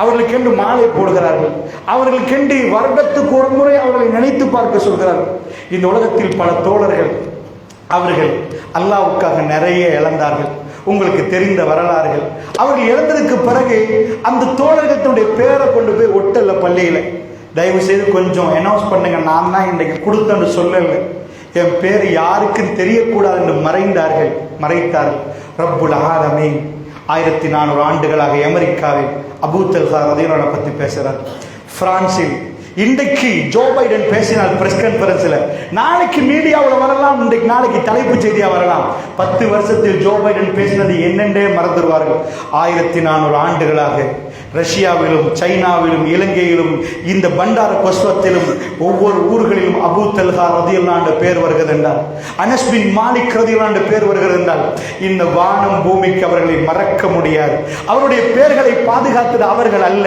அவர்களுக்கென்று மாலை போடுகிறார்கள், அவர்களுக்கென்று வருடத்துக்கு ஒரு முறை அவர்களை நினைத்து பார்க்க சொல்கிறார்கள். இந்த உலகத்தில் பல தோழர்கள் அவர்கள் அல்லாஹ்வுக்காக நிறைய இழந்தார்கள். உங்களுக்கு தெரிந்த வரலாறுகள். அவர்கள் இழந்ததுக்கு பிறகு அந்த தோழர்கள் தன்னுடைய பேரை கொண்டு போய் ஒட்டல பள்ளியில, தயவு செய்து கொஞ்சம் அனௌன்ஸ் பண்ணுங்க, நான் தான் இன்றைக்கு கொடுத்தேன்னு சொல்லல, என் பேர் யாருக்கும் தெரியக்கூடாது என்று மறைத்தார்கள். ரப்புல் ஆலமீன் 1400 ஆண்டுகளாக அமெரிக்காவில் அபூ தல்ஹா ரலியல்லாஹு பற்றி பேசுறார். பிரான்சில் இன்றைக்கு ஜோ பைடன் பேசினால் பிரஸ் கான்ஃபரன்ஸ்ல, நாளைக்கு மீடியாவில் வரலாம், இன்றைக்கு நாளைக்கு தலைப்பு செய்தியா வரலாம். 10 வருஷத்தில் ஜோ பைடன் பேசினது என்னென்றே மறந்துடுவார்கள். 1400 ஆண்டுகளாக ரஷ்யாவிலும் சைனாவிலும் இலங்கையிலும் இந்த பண்டார கொஸ்வத்திலும் ஒவ்வொரு ஊர்களிலும் அபூ தல்ஹா ரலியல்லாஹு பேர் வருகிறது என்றால், அனஸ் பின் மாலிக் ரலியல்லாஹு பேர் வருகிறது என்றால், இந்த வானம் பூமிக்கு அவர்களை மறக்க முடியாது. அவருடைய பெயர்களை பாதுகாத்தது அவர்கள் அல்ல,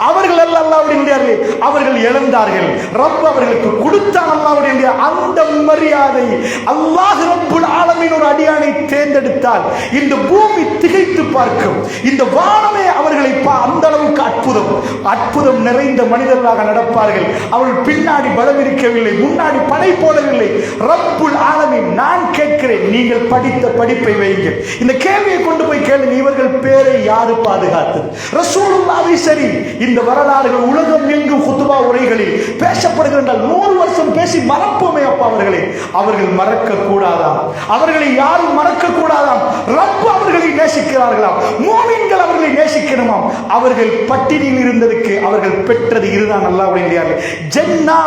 அல்லாஹ்வுடைய, அவர்கள் இழந்தார்கள். ரப் அவர்களுக்கு கொடுத்தான் அல்லாஹ்வுடைய அந்த மரியாதை. அல்லாஹ் ரப்புல் ஆலமீன் ஒரு அடியானை தேர்ந்தெடுத்தால் இந்த பூமி திகைத்து பார்க்கும். இந்த வானமே அவர்களை அந்த அளவுக்கு அற்புதம் நிறைந்த மனிதர்களாக நடப்பார்கள். அவர்கள் பின்னாடி பலம் இருக்கவில்லை, முன்னாடி படை போடவில்லை. ரப்புல் ஆலமீன், நான் கேட்கிறேன், நீங்கள் படித்த படிப்பை வையுங்கள், இந்த கேள்வியை கொண்டு போய் கேளுங்க, இவர்கள் பேரை யாரு பாதுகாத்தது? ரசூலுல்லாஹி. சரி, இந்த வரலாறுகள் உலகம் எங்கும் குத்துபா உரைகளில் பேசப்படுகின்றால் 100 வருஷம் பேசி மறப்போமே அப்பா அவர்களே. அவர்கள் மறக்க கூடாதாம், அவர்களை யாரும் மறக்க கூடாதாம். ரப்பு அவர்களை நேசிக்கிறார்களாம், மூமின்கள் அவர்களை நேசிக்கணுமாம். அவர்கள் பட்டினியில் இருந்ததுக்கு அவர்கள் பெற்றது இதுதான் அல்லாஹ்வுடைய ஜன்னா.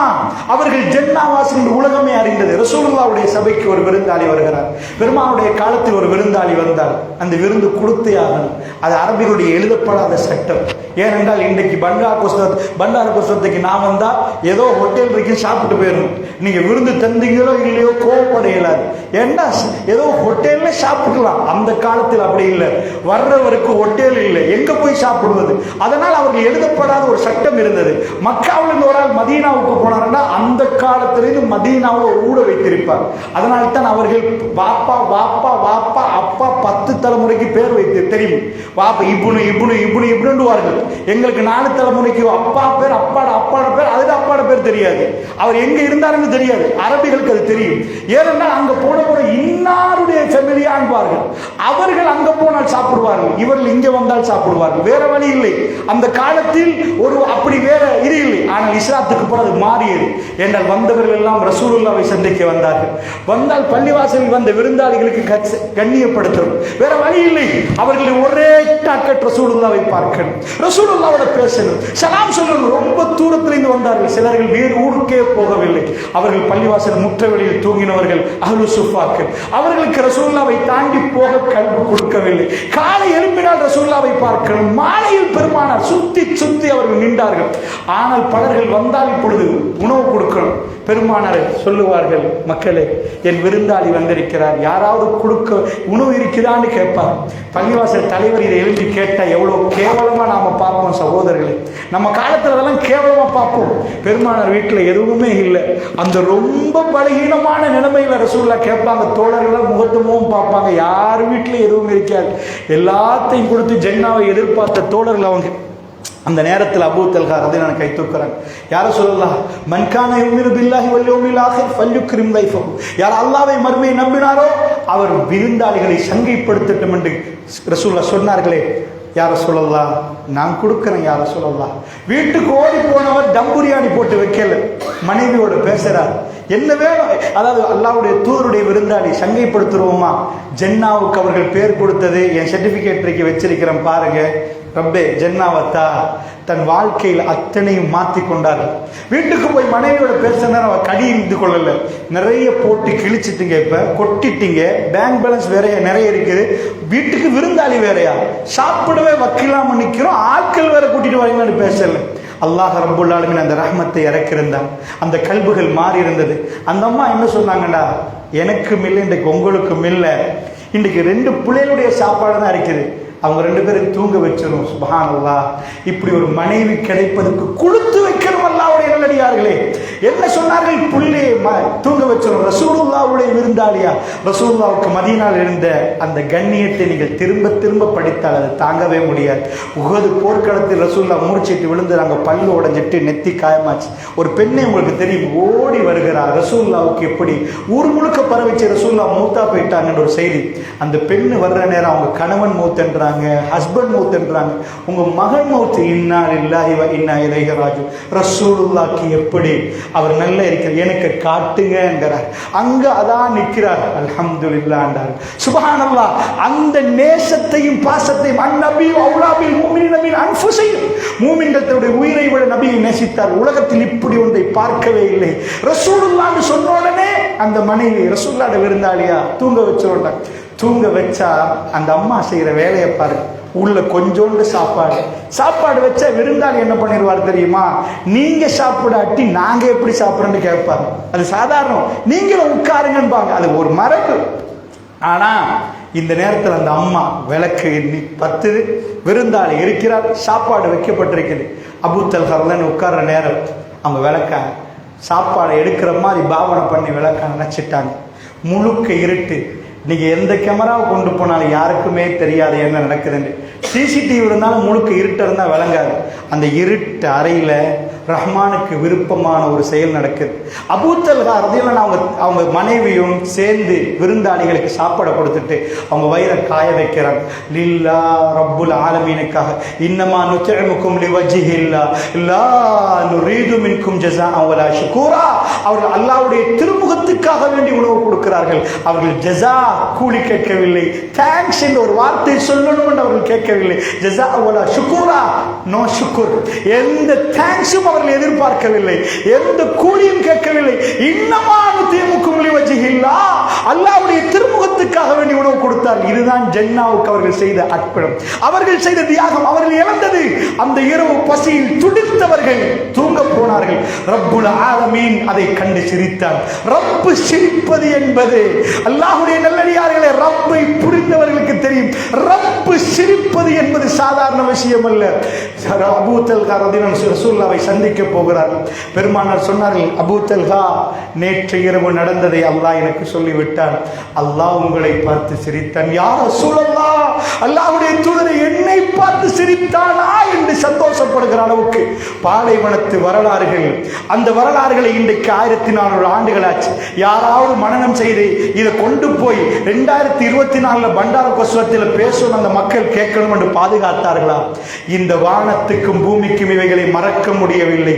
அவர்கள் ஜன்னாவாசி உலகமே அறிந்தது. ரசூலுல்லாஹ்வுடைய சபைக்கு ஒரு விருந்தாளி வருகிறார். பெருமானுடைய காலத்தில் ஒரு விருந்தாளி வந்தார். அந்த விருந்து கொடுத்தே ஆகணும். அது அரபிகளுடைய எழுதப்படாத சட்டம். ஏனென்றால் இன்றைக்கு பண்டார புஸ்தகத்துக்கு நான் வந்தா ஏதோ ஹோட்டல் இருக்கு சாப்பிட்டு போயிடணும். நீங்க விருந்து தந்தீங்களோ இல்லையோ கோவப்பட இயலாது. ஏன்னா ஏதோ ஹோட்டல்ல சாப்பிடலாம். அந்த காலத்தில் அப்படி இல்லை. வர்றவருக்கு ஹோட்டல் இல்லை, எங்க போய் சாப்பிடுவது? அதனால் அவர்கள் எழுதப்படாத ஒரு சட்டம் இருந்தது. மக்காவில் இருந்து ஒரு ஆள் மதீனாவுக்கு போனார்னா அந்த காலத்திலிருந்து மதீனாவில் ஒரு ஊட வைத்திருப்பார். அதனால் தான் அவர்கள் வாப்பா வாப்பா வாப்பா அப்பா 10 தலைமுறைக்கு பேர் வைத்து தெரியும். வாப்பா இப்னு இப்னு இப்னு இப்னுவார்கள். எங்களுக்கு 4 தலைமுறைக்கு அப்பா பேர், அப்பாட பேர், அதுக்கு அப்பாட பேர் தெரியாது. அவர் எங்க இருந்தாருன்னு தெரியாது. அரபிகளுக்கு அது தெரியும். ஏனென்றால் அங்க போன இன்னாருடைய ஃபேமிலியா அன்பார்கள். அவர்கள் அங்க போனால் சாப்பிடுவார்கள், இவர்கள் இங்க வந்தால் சாப்பிடுவார்கள். வேற வழி இல்லை. அந்த காலத்தில் ஒரு அப்படி வேற இது இல்லை. ஆனால் இஸ்லாத்துக்கு பிறகு மாறியது. என்றால் வந்தவர்கள் எல்லாம் ரசூலுல்லாஹ்வை சந்திக்க வந்தார்கள். வந்தால் பள்ளிவாசலில் வந்த விருந்தாளிகளுக்கு கண்ணியப்படுத்தணும். வேற வழி இல்லை. அவர்களை ஒரே டாக்கெட் ரசூலுல்லாஹ்வை பார்க்கணும், ரசூலுல்லாஹ்வோட பேசணும், சலாம் சொல்லணும். ரொம்ப தூரத்தில் இருந்து வந்தார்கள். சிலர்கள் வேறு ஊருக்கே போகவில்லை. அவர்கள் பள்ளிவாசல் முற்றவெளியில் தூங்கினவர்கள் அஹ்லு சுஃபாக்கள். அவர்களுக்கு ரசூலுல்லாஹ்வை தாண்டி போக கல்வி கொடுக்கவில்லை. காலை எழும்பினால் ரசூலுல்லாஹ்வை பார்க்கணும். மாலையில் பெருமானார் சுத்தி அவர்கள் நின்றார்கள். ஆனால் பலர்கள் வந்தால் இப்பொழுது உணவு கொடுக்கணும். பெருமானார் சொல்லுவார்கள், மக்களே என் விருந்தாளி வந்திருக்கிறார், யாராவது கொடுக்க உணவு இருக்கிறான்னு கேட்பார். பள்ளிவாசல் தலைவர் இதை எழுதி கேட்டா எவ்வளவு கேவலமா நாம பார்ப்போம் சகோதரர்களே. நம்ம காலத்துல அதெல்லாம் கேவலமா பார்ப்போம். பெருமானார் வீட்டுல எதுவுமே இல்லை. அந்த ரொம்ப பலகீனமான நிலைமையில ரசூலுல்லாஹ் கேட்பாங்க. தோழர்கள் முகத்துமும் பார்ப்பாங்க. யார் வீட்டுல எதுவும் இருக்காது. எல்லாத்தையும் கொடுத்து ஜன்னாவை எதிர்பார்த்த தோழர்கள் அவங்க. அந்த நேரத்தில் அபூ தல்ஹா ரலியல்லாஹு கை தூக்குறாங்க. யார சொல்லலாம், மன் கான யுமினு பில்லாஹி வல் யௌமில் ஆகிர் ஃபல்யுக்ரிம் தைஃபஹு. யார் அல்லாஹ்வை மறுமையை நம்பினாரோ அவர் விருந்தாளிகளை சங்கைப்படுத்தட்டும் என்று ரசூலுல்லாஹ் சொன்னார்களே. யார சொல்லலாம், நான் கொடுக்கிறேன் யார சொல்லலாம். வீட்டுக்கு ஓடி போனவர் டம் பிரியாணி போட்டு வைக்கல, மனைவியோட பேசுறார். என்ன வேணும்? அதாவது அல்லாஹ்வுடைய தூதருடைய விருந்தாளி சங்கைப்படுத்துருவோமா? ஜன்னாவுக்கு அவர்கள் பேர் கொடுத்தது என் சர்டிபிகேட் வச்சிருக்கிறேன் பாருங்க. ரப்பே ஜன்னாவத்தா. தன் வாழ்க்கையில் அத்தனையும் மாற்றி கொண்டார்கள். வீட்டுக்கு போய் மனைவியோட பேசினா அவ கடி இருந்து கொள்ளல, நிறைய போட்டு கிழிச்சிட்டீங்க, இப்ப கொட்டிட்டீங்க, பேங்க் பேலன்ஸ் வேற நிறைய இருக்குது, வீட்டுக்கு விருந்தாளி வேறையா, சாப்பிடவே வக்கிலாம நிக்கிறோம், ஆட்கள் வேற கூட்டிட்டு வரீங்கன்னு பேசல. அல்லாஹ் ரப்புல் ஆலமீன் அந்த ரஹ்மத்தை இறக்கியிருந்தான். அந்த கல்புகள் மாறி இருந்தது. அந்த அம்மா என்ன சொன்னாங்கடா, எனக்கும் இல்லை இன்றைக்கு உங்களுக்கும் இல்லை, இன்றைக்கு 2 பிள்ளைகளுடைய சாப்பாடு தான் இருக்குது, அவங்க 2 பேரும் தூங்க வச்சிடும். சுப்ஹானல்லாஹ், இப்படி ஒரு மனைவி கிடைப்பதற்கு கொடுத்து வைக்கணும் அல்லாஹ்வுடைய நல்லடியார்களே. என்ன சொன்னார்கள்? புள்ளே தூங்க வச்சிடும். ரசூலுல்லாஹ்வுடைய விருந்தாளியா, ரசூலுல்லாஹ்வுக்கு மதீனாவில் இருந்த அந்த கண்ணியத்தை நீங்கள் திரும்ப திரும்ப படித்தால் அது தாங்கவே முடியாது. உஹது போர்க்களத்தில் ரசூலுல்லாஹ் மூர்ச்சிட்டு விழுந்துறாங்க, பல்லு உடைஞ்சிட்டு நெத்தி காயமாச்சு. ஒரு பெண்ணை உங்களுக்கு தெரியும் ஓடி வருகிறார். ரசூலுல்லாஹ்வுக்கு எப்படி ஊர் முழுக்க பரவிச்சு ரசூலுல்லாஹ் மூத்தா போயிட்டாங்கன்ற ஒரு செய்தி. அந்த பெண்ணு வர்ற நேரம் அவங்க கணவன் மூத்தன்றாங்க, ஹஸ்பண்ட் மௌத்ன்றாங்க, உங்க மகன் மௌத். இன்னா லில்லாஹி வ இன்னா இலைஹி ராஜிஊன். ரசூலுல்லாஹ்க்கு எப்படி அவர் நல்ல இருக்கிறார் எனக்கு காட்டுங்க என்கிறார். அங்க அதான் நிற்கிறார். அல்ஹம்துலில்லாஹ் என்றார். சுப்ஹானல்லாஹ், அந்த நேசத்தையும் பாசத்தையும் அந்நபி அவுலா பில் முஃமினீன மின் அன்ஃபுஸிஹிம், மூமின்கள் தன்னுடைய உயிரை விட நபியை நேசித்தார். உலகத்தில் இப்படி ஒன்றை பார்க்கவே இல்லை. ரசூலுல்லாஹ்னு சொன்ன உடனே அந்த மனைவி ரசூலுல்லாஹ்ட விருந்தாளியா தூங்க வச்சோண்டா. தூங்க வச்சா அந்த அம்மா செய்யற வேலையை பாருங்க. உள்ள கொஞ்சோண்டு சாப்பாடு வச்சா விருந்தாளி என்ன பண்ணிடுவார் தெரியுமா? நீங்க சாப்பிடாட்டி நாங்க எப்படி சாப்பிடணும்னு கேட்பாரு. அது சாதாரணம், நீங்களும் உட்காருங்கன்பாங்க, அது ஒரு மரபு. ஆனா இந்த நேரத்தில் அந்த அம்மா விளக்கு எண்ணி 10 விருந்தாளி இருக்கிறார், சாப்பாடு வைக்கப்பட்டிருக்குது. அபூ தல்ஹா உட்கார்ற நேரம் அவங்க விளக்க சாப்பாடை எடுக்கிற மாதிரி பாவனை பண்ணி விளக்க நினைச்சிட்டாங்க. முழுக்க இருட்டு. நீங்க எந்த கேமராவை கொண்டு போனாலும் யாருக்குமே தெரியாது என்ன நடக்குதுன்னு. சிசிடிவி இருந்தாலும் முழுக்க இருட்டு இருந்தால் விளங்காது. அந்த இருட்டு அறையில ரஹ்மானுக்கு விருப்பமான ஒரு செயல் நடக்குது. அபூ தல்ஹா ரலியல்லாஹு அவங்க மனைவியும் சேர்ந்து விருந்தாளிகளுக்கு சாப்பாடு கொடுத்துட்டு அவங்க வயிறை காய வைக்கிறாங்க. லில்லா ரப்புல் ஆலமீனுக்காக, இன்னமா நுத்இமுக்கும் லிவஜ்ஹில்லாஹ் லா நுரீது மின்கும் ஜஸாஅன் வலா ஷுக்கூரா. அவர்கள் அல்லாஹ்வுடைய திருமுகத்துக்காக வேண்டி உணவு கொடுக்கிறார்கள். அவர்கள் ஜஸா கூலி கேட்கவில்லை, தேங்க்ஸ் என்ற ஒரு வார்த்தை சொல்லணும் என்று அவர்கள் கேட்கவில்லை. ஜஸா வலா ஷுக்கூரா, நோ ஷுக்கூர், எந்த தேங்க்ஸும் அவர்கள் எதிர்பார்க்கவில்லை, எந்த கூலியும் கேட்கவில்லை. இன்னமா நுத்இமுக்கும் லிவஜ்ஹில்லாஹ், அல்லாஹ்வுடைய திருமுகத்துக்காக வேண்டி உணவு கொடுத்தார். இதுதான் ஜன்னாவுக்கு அவர்கள் செய்த அர்ப்பணம், அவர்கள் செய்த தியாகம். அவர்கள் இழந்தது அந்த இரவு பசியில் துடித்தவர்கள் தூங்க போனார்கள். ரப்புல் ஆலமீன் அதை கண்டு சிரித்தார். ரப்பு சிரிப்பது என்பது, அல்லாஹ்வுடைய நல்லடியார்களே, ரப்பை புரிந்தவர்களுக்கு தெரியும், ரப்பு சிரிப்பது என்பது சாதாரண விஷயம் அல்ல. அபூ தல்ஹா ரலியல்லாஹு ரசூலுல்லாஹ்வை சந்திக்க போகிறார். பெருமானார் சொன்னார்கள், அபூ தல்ஹா, நேற்று இரவு நடந்ததை அல்லாஹ் எனக்கு சொல்லிவிட்டான். அல்லாஹ் உங்களை பார்த்து சிரித்தான். யா ரசூலல்லாஹ், அல்லாஹ்வுடைய தூதரை என்னை பார்த்து சிரித்தானா என்று சந்தோஷப்படுகிற அளவுக்கு பாலைவனத்து வரலாறுகள், அந்த வரலாறுகளை இன்றைக்கு 1400 ஆண்டுகள் ஆச்சு. யாராவது மனனம் செய்து இதை கொண்டு போய் 2024 பண்டார கொஸ்வத்தில் பேசணும், அந்த மக்கள் கேட்கணும் என்று பாதுகாத்தார்களா? இந்த வானத்துக்கும் பூமிக்கும் இவைகளை மறக்க முடியவில்லை.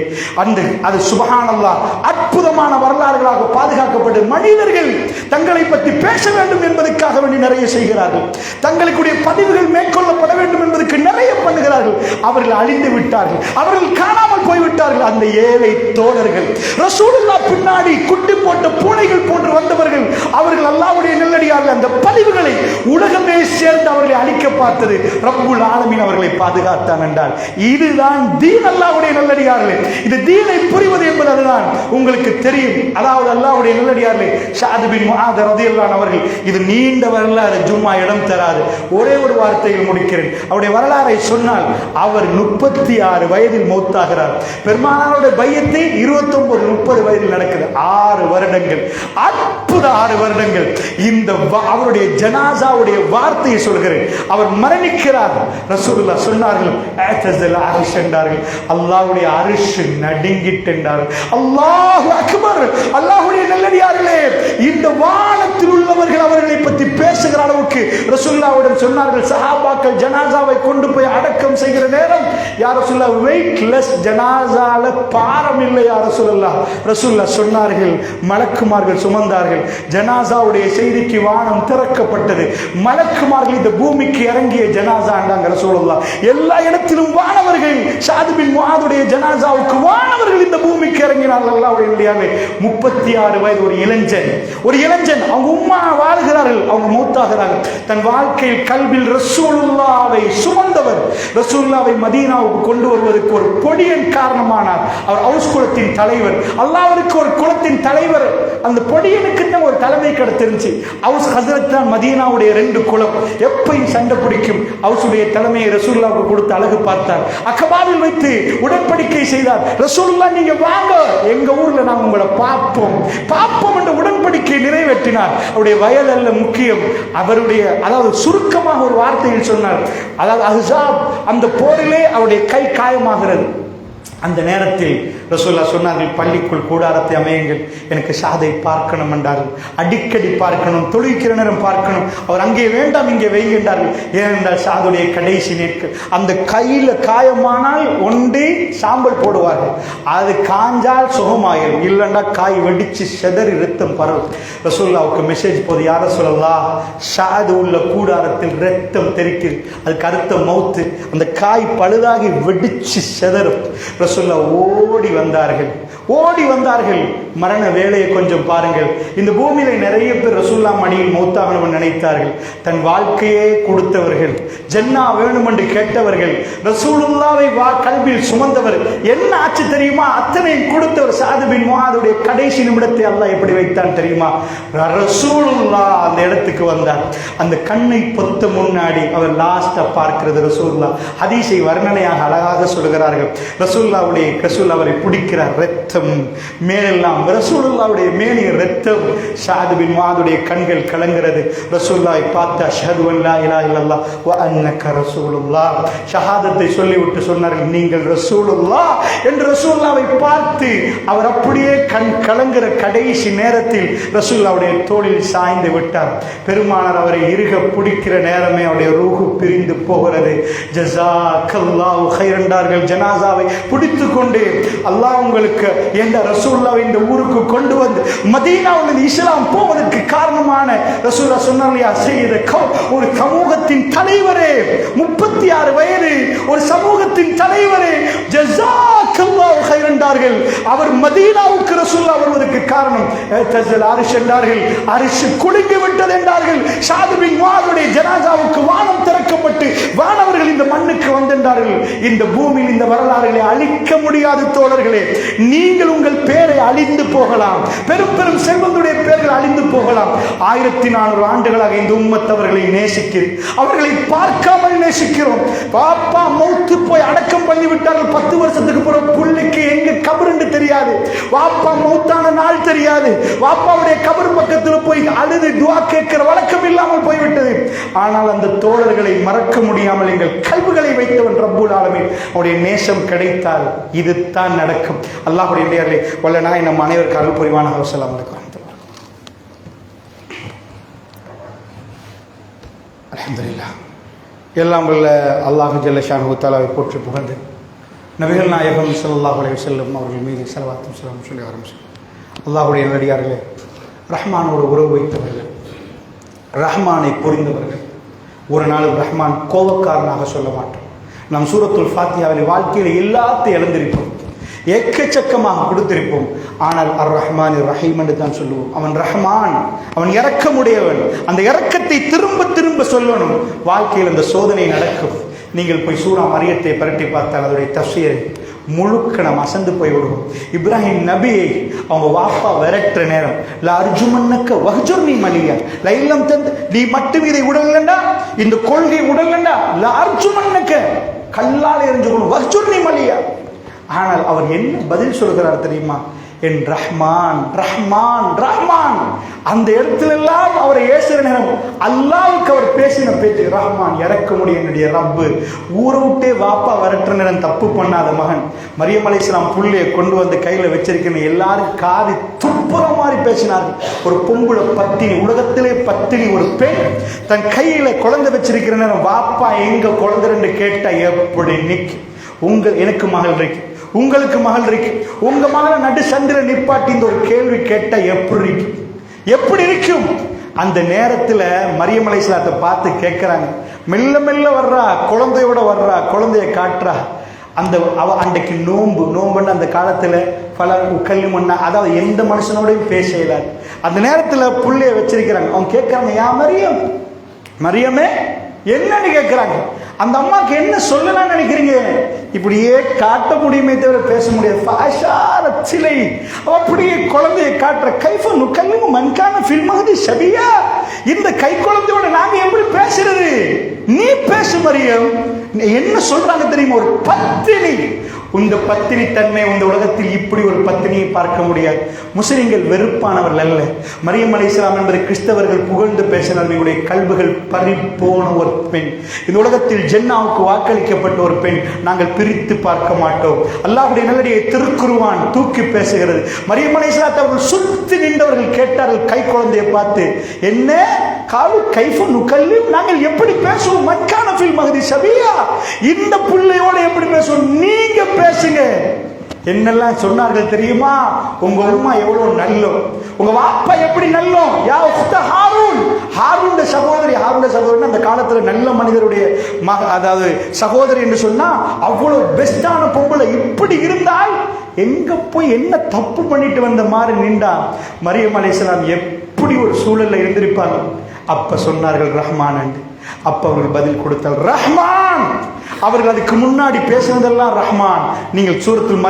அது சுப்ஹானல்லாஹ் அற்புதமான வரலாறுகளாக பாதுகாக்கப்பட்டு மனிதர்கள் தங்களை பற்றி பேச வேண்டும் என்பதற்காக வேண்டி நிறைய செய்கிறார்கள். தங்களுக்குடைய பதிவுகள் மேற்கொள்ளப்பட வேண்டும் என்பதற்கு நிறைய பண்ணுகிறார்கள். அவர்கள் அழிந்து விட்டார்கள், அவர்கள் காணாமல் போய்விட்டார்கள். அந்த ஏழை தோழர்கள் ரசூலுல்லாஹ் பின்னாடி குட்டி போட்ட பூனைகள் போன்று வந்தவர்கள், அவர்கள் அல்லாஹ்வுடைய நல்லடியார்கள். அந்த பதிவுகளை உலகமே சேர்ந்து அவர்களை அழிக்க பார்த்தது. ரப்புல் ஆலமீன் அவர்களை பாதுகாத்தான் என்றால் இதுதான் தீன். அல்லாஹ்வுடைய நல்லடியார்களே, இது தீனை புரிவது என்பது அதுதான். உங்களுக்கு தெரியும், அதாவது அல்லாஹ்வுடைய நல்லடியார்களே, ஷஅத் பின் முஆத் ரலியல்லாஹு அன்ஹு அவர்கள், இது நீண்ட வரலாறு, ஜும்மா இடம் தராது, ஒரே ஒரு வார்த்தையில் முடிக்கிறேன். அவருடைய வரலாறை சொன்னால், அவர் 36 வயதில் மௌத்தாகிறார். பெருமானாருடைய பையத்தை 29-30 வயதில் நடக்குது. 6 வருடங்கள், அற்புத 6 வருடங்கள். இந்த அவருடைய ஜனாசாவுடைய வார்த்தையை சொல்கிறேன். அவர் மரணிக்கிறார். ரசூலுல்லாஹ் சொன்னார்கள், அத்தஸல் அர்ஷ் என்றார்கள். அல்லாஹ்வுடைய அர்ஷ் நடுங்கிட்டு என்றார்கள். அல்லாஹு அக்பர். அல்லாஹ்வுடைய நல்லடியார்களே, இந்த வானத்தில் உள்ளவர்கள் அவர்களை பற்றி பேசுகிற அளவுக்கு ரசூலுல்லாஹ்விடம் சொன்னார்கள். சஹாபாக்கள் ஜனாசாவை கொண்டு போய் அடக்கம் செய்கிற நேரம், யா ரசூலுல்லாஹ், வெயிட்லெஸ் ஜனாசால பாரம் இல்லை யா ரசூலுல்லாஹ். ரசூலுல்லாஹ் சொன்னார்கள், மலக்குமார்கள் சுமந்தார்கள். ஜனாசாவுடைய செய்திக்கு வானம் திறக்கப்பட்டது. மலக்குமார்கள் இந்த பூமிக்கு இறங்கிய ஜனாசா என்றாங்க ரசூலுல்லாஹ். எல்லா இடத்திலும் வானவர்கள். ஷஅத் பின் முஆதுடைய ஜனாசாவுக்கு வானவர்கள் இந்த பூமிக்கு இறங்கினார்கள். அல்லாஹ்வுடைய நல்லடியார்களே, 36 வயது ஒரு இளைஞன் அவங்க உம்மா வாழ்கிறார்கள், அவங்க மௌத்தாகிறார்கள். தன் வாழ்க்கையில் கல்வில் ரசூலுல்லாவை சுமந்தவர். ரசூலுல்லாவை மதீனாவுக்கு கொண்டு வருவதற்கு ஒரு பொடியன் காரணமானார். அவர் ஹவுஸ் குலத்தின் தலைவர், அல்லாஹ்வுக்கு ஒரு குலத்தின் தலைவர். அந்த பொடியனுக்கு தான் ஒரு தலைமை கிடைச்சிருந்துச்சு. ஹவுஸ் ஹஸ்ரத் தான் மதீனாவுடைய 2 குலம். எப்பயும் சண்டை பிடிக்கும். ஹவுஸுடைய தலைமையை ரசூலுல்லாவுக்கு கொடுத்து அழகு பார்த்தார். அகபாவில் வைத்து உடன்படிக்கை செய்தார். ரசூலுல்லாஹ் நீங்க வாங்க, எங்க ஊர்ல நான் உங்களை பார்ப்போம் என்ற உடன்படிக்கை நிறைவேற்றினார். அவருடைய வயது அல்ல முக்கியம், அவருடைய அதாவது சுருக்கமாக ஒரு வார்த்தையில் சொன்னார். அதாவது அஹ்ஸாப் அந்த போரிலே அவருடைய கை காயமாகிறது. அந்த நேரத்தில் ரசூலுல்லாஹ் சொன்னார்கள், பள்ளிக்குள் கூடாரத்தை அமையுங்கள், எனக்கு ஷாதை பார்க்கணும் என்றார்கள். அடிக்கடி பார்க்கணும், தொழுகிற நேரம் பார்க்கணும். அவர் அங்கே வேண்டாம் இங்கே வைங்க என்றார்கள். ஏனென்றால் ஷாதுடைய கடைசி நேட்கள். அந்த கையில் காயமானால் ஒன்றே சாம்பல் போடுவார்கள், அது காஞ்சால் சுகமாயிரும், இல்லைண்டா காய் வெடிச்சு செதறி ரத்தம் பரவும். ரசூலுல்லாஹ்வுக்கு மெசேஜ் போது, யார சொல்லலாம், ஷாது உள்ள கூடாரத்தில் ரத்தம் தெரிக்குது, அதுக்கு அர்த்தம் மௌத்து, அந்த காய் பழுதாகி வெடிச்சு செதறும். ரசூலுல்லாஹ் ஓடி வந்தார்கள். மரண வேலையை கொஞ்சம் பாருங்கள். இந்த பூமியில நிறைய பேர் ரசூலுல்லாஹ் மடியில் மௌத்தாகணும் நினைத்தார்கள். தன் வாழ்க்கையே கொடுத்தவர்கள், ஜன்னா வேணும் என்று கேட்டவர்கள், ரசூலுல்லாஹ்வை கல்வியில் சுமந்தவர். என்ன ஆச்சு தெரியுமா? அத்தனையும் கொடுத்தவர். சாது பின் முஆதுடைய கடைசி நிமிடத்தை அல்லாஹ் எப்படி வைத்தான் தெரியுமா? ரசூலுல்லாஹ் அந்த இடத்துக்கு வந்தார். அந்த கண்ணை பொத்த முன்னாடி அவர் லாஸ்டா பார்க்கிறது ரசூலுல்லாஹ். ஹதீஸை வர்ணனையாக அழகாக சொல்கிறார்கள். ரசூலுல்லாஹ் அவரை பிடிக்கிறார், ரத்தம் மேலெல்லாம் ரசூலுல்லாஹ்வுடைய மேனி ரத்தம். ஸஅத் பின் முஆதுடைய கண்கள் கலங்கிறது. ரசூலுல்லாஹை பார்த்து அஷ்ஹது அல்லா இலாஹா இல்லல்லாஹ் வ அன்னக ரசூலுல்லாஹ் ஷஹாதத்தை சொல்லிவிட்டு சொன்னார்கள், நீங்கள் ரசூலுல்லாஹ் என்று. ரசூலுல்லாஹை பார்த்து அவர் அப்படியே கண் கலங்குற கடைசி நேரத்தில் ரசூலுல்லாஹ்வுடைய தோளில் சாய்ந்து விட்டார். பெருமானார் அவரை இறுக பிடிக்கிற நேரமே அவருடைய ரூஹு பிரிந்து போகிறது. ஜஸாக்கல்லாஹு கைர் என்றார்கள். ஜனாசாவை பிடித்து கொண்டு, அல்லாஹ் உங்களுக்கு என்ற ரசூலுல்லாஹ் இந்த ஊருக்கு கொண்டு வந்து மதீனாவில் இஸ்லாம் போவதற்கு காரணமான ரசூலுல்லாஹ் சொன்னார், ஒரு சமூகத்தின் தலைவரே, 36 வயது ஒரு சமூகத்தின் தலைவரே, ஜஸாக்கல்லாஹு கைர் என்றார்கள். அவர் மதீனாவுக்கு ரசூலுல்லாஹ் வருவதற்கு காரணம் அரிஷ் என்றார்கள். அரிஷ் குலுங்கி விட்டது என்றார்கள். ஸஅத் பின் முஆதுடைய ஜனாசாவுக்கு வானம் திறக்கப்பட்டு வானவர்கள் இந்த மண்ணுக்கு வந்தென்றார்கள். இந்த பூமியில் இந்த வரலாறுகளை அழிக்க முடியாது தோழர்களே. நீங்கள் உங்கள் பேரை அழிந்து போகலாம், பெரும் பெரும் செல்வங்களுடைய பேர்கள் அழிந்து போகலாம். 1400 ஆண்டுகளாக இந்த உம்மத் அவர்களை நேசிக்கிறோம், அவர்களை பார்க்காமல் நேசிக்கிறோம். பாப்பா மௌத்து போய் அடக்கம் பண்ணி விட்டார்கள். 10 வருஷத்துக்கு பிறகு புள்ளிக்கு எங்க கபர் என்று தெரியாது, வாப்பா மௌத்தான நாள் தெரியாது. வாப்பாவுடைய கபர் பக்கத்தில் போய் அழுது துஆ கேட்கிற வழக்கம் இல்லாமல் போய்விட்டது. ஆனால் அந்த தோழர்களை மறக்க முடியாமல் எங்கள் கல்விகளை வைத்தவன் ரப்புல் ஆலமீன். அவருடைய நேசம் கிடைத்தால் இதுதான் நடக்கும். அல்லாஹ்வுடைய நேயர்களே, வல்ல நாய் நம் அனைவருக்கு அருள் புரிவானாக. அஸ்ஸலாமு அலைக்கும். அல்ஹம்துலில்லாஹ். எல்லாம் வல்ல அல்லாஹ் ஜல்ல ஷானஹு தஆலாவை போற்றி புகழ்ந்து நபிகள் நாயகம் ஸல்லல்லாஹு அலைஹி வஸல்லம் அவர்கள் மீது ஸலவாத்தும் ஸலாமும் சொல்லி ஆரம்பிச்சோம். அல்லாஹ்வுடைய நல்லடியார்களே, ரஹ்மானோடு உறவு வைத்தவர்கள், ரஹ்மானை புரிந்தவர்கள், ஒரு நாள் ரஹ்மான் கோபக்காரனாக சொல்ல மாட்டோம். நாம் சூரத்துல் ஃபாத்திஹாவில் வாழ்க்கையில் எல்லாத்தையும் இழந்திருப்போம், எக்கச்சக்கமாக கொடுத்திருப்போம். ஆனால் அர் ரஹ்மான் ரஹீம் என்று தான் சொல்லுவோம். அவன் ரஹ்மான், அவன் இரக்கமுடையவன். அந்த இரக்கத்தை திரும்ப திரும்ப சொல்லணும். வாழ்க்கையில் அந்த சோதனை நடக்கும். நீங்கள் போய் சூரா மரியத்தை பரட்டி பார்த்தால் அதோடைய தஃசீரை முழுக்க நாம் அசந்து போய் விடுவோம். இப்ராஹிம் நபியை அவங்க வாப்பா விரட்டுற நேரம், லா அர்ஜுமன்னக்க வஹ்ஜுர்னி மலியா, லைலம் தந்து நீ மட்டும் இதை உடலண்டா, இந்த கொள்கை உடலண்டா, லா அர்ஜுமன்னக்க கல்லால் எரிஞ்சுக்கணும், வஹ்ஜுர்னி மலியா. ஆனால் அவர் என்ன பதில் சொல்கிறார் தெரியுமா? என் ரஹ்மான் ரஹ்மான் ரஹ்மான். அந்த இடத்துல எல்லாம் அவரை ஏசுற நேரம் அல்லாஹ்வுக்கு அவர் பேசின பேச்சு ரஹ்மான், இறக்க முடியும் என்னுடைய ரப்பு. ஊரை விட்டே வாப்பா வரட்டுற நேரம் தப்பு பண்ணாத மகன் மரியம் அலைஹிஸ்ஸலாம் புள்ளையை கொண்டு வந்து கையில் வச்சிருக்கணும். எல்லாரும் காதி துப்புற மாதிரி பேசினார்கள். ஒரு பொம்புல பத்தினி, உலகத்திலே பத்தினி ஒரு பெண் தன் கையில குழந்தை வச்சிருக்கிற நேரம் வாப்பா எங்க குழந்தைன்னு கேட்டா எப்படி நிற்கும்? எனக்கு மகள் இருக்கு, உங்களுக்கு மகள் இருக்கு, உங்க மகளை நடு சந்திர நிப்பாட்டி இந்த ஒரு கேள்வி கேட்டா எப்படி இருக்கும்? அந்த நேரத்தில் மரியம் அலைஹிஸ்ஸலாத்தை பார்த்து கேட்கிறாங்க. மெல்ல மெல்ல வர்றா, குழந்தையோட வர்றா, குழந்தைய காட்டுறா. அந்த அன்றைக்கு நோம்புன்னு அந்த காலத்தில் பல கல்லுமண்ணா, அதாவது எந்த மனுஷனோடையும் பேச இயலாது. அந்த நேரத்தில் புள்ளைய வச்சிருக்கிறாங்க. அவங்க கேட்கறாங்க, யா மரியம் மரியமே என்னன்னு கேட்கிறாங்க. அந்த அம்மாக்கு என்ன சொல்லலாம்னு நினைக்கிறீங்க? இப்படியே காட்ட முடியுமே தவிர பேச முடியாது. சிலை அப்படியே குழந்தையை காட்டுற கைஃப நுக்கல்லிமு மன்கான ஃபில்மஹதி ஷபியா. இந்த கை குழந்தையோட நாங்க எப்படி பேசுறது? நீ பேசு மரியம். என்ன சொல்றாங்க தெரியுமா? ஒரு பத்தினி. இந்த பத்தினி தன்மை இந்த உலகத்தில் இப்படி ஒரு பத்தினியை பார்க்க முடியாது. முஸ்லிம்கள் வெறுப்பானவர்கள் அல்ல. மரியம் அலைஹிஸ்ஸலாம் என்பது கிறிஸ்தவர்கள் புகழ்ந்து பேசினார். இவருடைய கல்புகள் பறிபோன ஒரு பெண். இந்த உலகத்தில் ஜென்னாவுக்கு வாக்களிக்கப்பட்ட ஒரு பெண். நாங்கள் பிரித்து பார்க்க மாட்டோம். அல்லாஹ்வுடைய நல்லடியை திருக்குர்ஆன் தூக்கி பேசுகிறது. மரியம் அலைஹிஸ்ஸலாம் அவர்கள் சுற்றி நின்றவர்கள் கேட்டார்கள் கை குழந்தையை பார்த்து, என்ன காலு கைஃப நுகல்லிம், நாங்கள் எப்படி பேசுவோம்? மன்கான ஃபில் மஹதி ஷபியா, இந்த பிள்ளையோட எப்படி பேசுவோம்? நீங்க பேசுங்க. என்னெல்லாம் சொன்னார்கள் தெரியுமா? உங்க அம்மா எவ்வளவு நல்லோ, உங்க வாப்பா எப்படி நல்லோ. யா உக்த ஹாரூன், ஹாரூன் சகோதரி. ஹாரூன் சகோதரி அந்த காலத்துல நல்ல மனிதருடைய அதாவது சகோதரி என்று சொன்னா அவ்வளவு பெஸ்டான பொம்பளை. இப்படி இருந்தால் எங்க போய் என்ன தப்பு பண்ணிட்டு வந்த மாதிரி நின்றா. மரியம் அலைஹிஸ்ஸலாம் எப்படி ஒரு சூழல்ல இருந்திருப்பாங்க. அப்ப சொன்னார்கள் ரஹ்மான் என்று. அப்ப அவர்கள் பதில் கொடுத்தால் ரஹ்மான். அவர்கள் அதுக்கு முன்னாடி பேசுனதெல்லாம் ரஹ்மான். நீங்கள் சூரத்துல்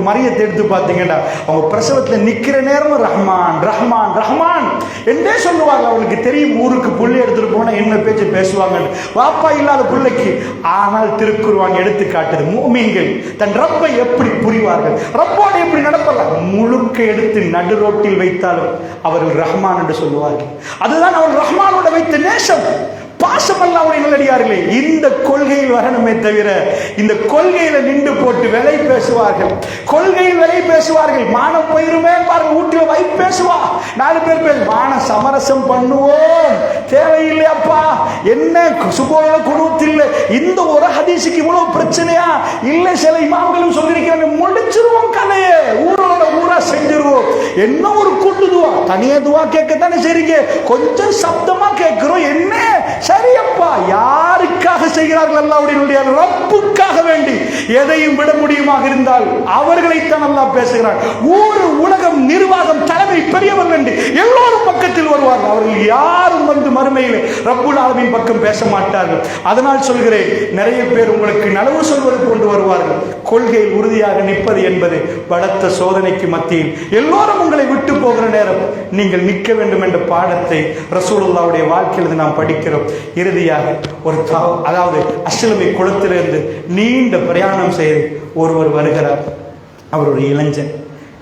மரியத்தை எடுத்து பார்த்தீங்கன்னா அவங்க பிரசவத்தில் நிக்கிற நேரம் ரஹ்மான் ரஹ்மான் ரஹ்மான் என்றே சொல்லுவாங்க. அவங்களுக்கு தெரியும் ஊருக்கு புள்ளி எடுத்துட்டு போனா என்ன பேச்சு பேசுவாங்க, வாப்பா இல்லாத பிள்ளைக்கு. ஆனால் திருக்குர்ஆன் எடுத்து காட்டுது முஃமின்கள் தன் ரப்பை எப்படி புரிவார்கள், ரப்போடு எப்படி நடப்பார்கள். முழுக்க எடுத்து நடு ரோட்டில் வைத்தாலும் அவர்கள் ரஹ்மான் என்று சொல்லுவார்கள். அதுதான் அவர்கள் ரஹ்மானோட வைத்த நேசம், பாசம். அல்லாஹ்வுடைய நல்லடியார்களே, இந்த கொள்கையில் வரணுமே தவிர இந்த கொள்கையில நின்று போட்டு விலை பேசுவார்கள். கொள்கையில் விலை பேசுவார்கள். மானம் போயிருமே பாருங்க, வீட்டுல வை பேசுவா, 4 பேர் பேச மான சமரசம் பண்ணுவோம். தேவையில்லையாப்பா, என்ன சுபோல குணத்தில் இந்த ஒரு ஹதீஸுக்கு இவ்வளவு பிரச்சனையா? இல்ல, சில இமாம்களும் சொல்லியிருக்கிறாங்க, முடிச்சிருவோம் கதையை, ஊரோட ஊரா செஞ்சிருவோம். என்ன ஒரு கூட்டு துவா, தனியா துவா கேட்கத்தானே செய்றீங்க, கொஞ்சம் சப்தமா கேட்கிறோம். என்ன சரியப்பா, யாருக்காக செய்கிறார்கள்? அல்லாஹ்வுடைய ரப்புக்காக வேண்டி எதையும் விட முடியுமாக இருந்தால் அவர்களைத்தான் அல்லாஹ் பேசுகிறார். ஊர் உலகம் நிர்வாகம் தலைமை பெரியவர்கள் என்று எல்லோரும் பக்கத்தில் வருவார்கள். அவர்கள் யாரும் வந்து மறுமையில் ரப்புல் ஆலமீன் பக்கம் பேச மாட்டார்கள். அதனால் சொல்கிறேன், நிறைய பேர் உங்களுக்கு நலவு சொல்வது கொண்டு வருவார்கள். கொள்கையில் உறுதியாக நிற்பது என்பது பலத்த சோதனைக்கு மத்தியில் எல்லோரும் உங்களை விட்டு போகிற நேரம் நீங்கள் நிற்க வேண்டும் என்ற பாடத்தை ரசூலுல்லாஹ்வுடைய வாழ்க்கையில் நாம் படிக்கிறோம். இறுதியாக ஒரு அதாவது அஸ்லமி குளத்திலிருந்து நீண்ட பிரயாணம் செய்து ஒருவர் வருகிறார். அவர் ஒரு இளைஞன்,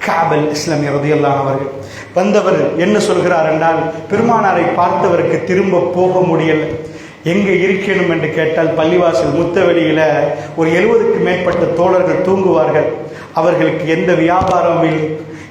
கஅப் அல்-அஸ்லமி ரலியல்லாஹு அவர்கள். வந்தவர் என்ன சொல்கிறார் என்றால், பெருமானாரை பார்த்தவருக்கு திரும்ப போக முடியல. எங்கே இருக்கணும் என்று கேட்டால் பள்ளிவாசல் முத்தவெளியில ஒரு 70க்கு மேற்பட்ட தோழர்கள் தூங்குவார்கள். அவர்களுக்கு எந்த வியாபாரமும் இல்லை.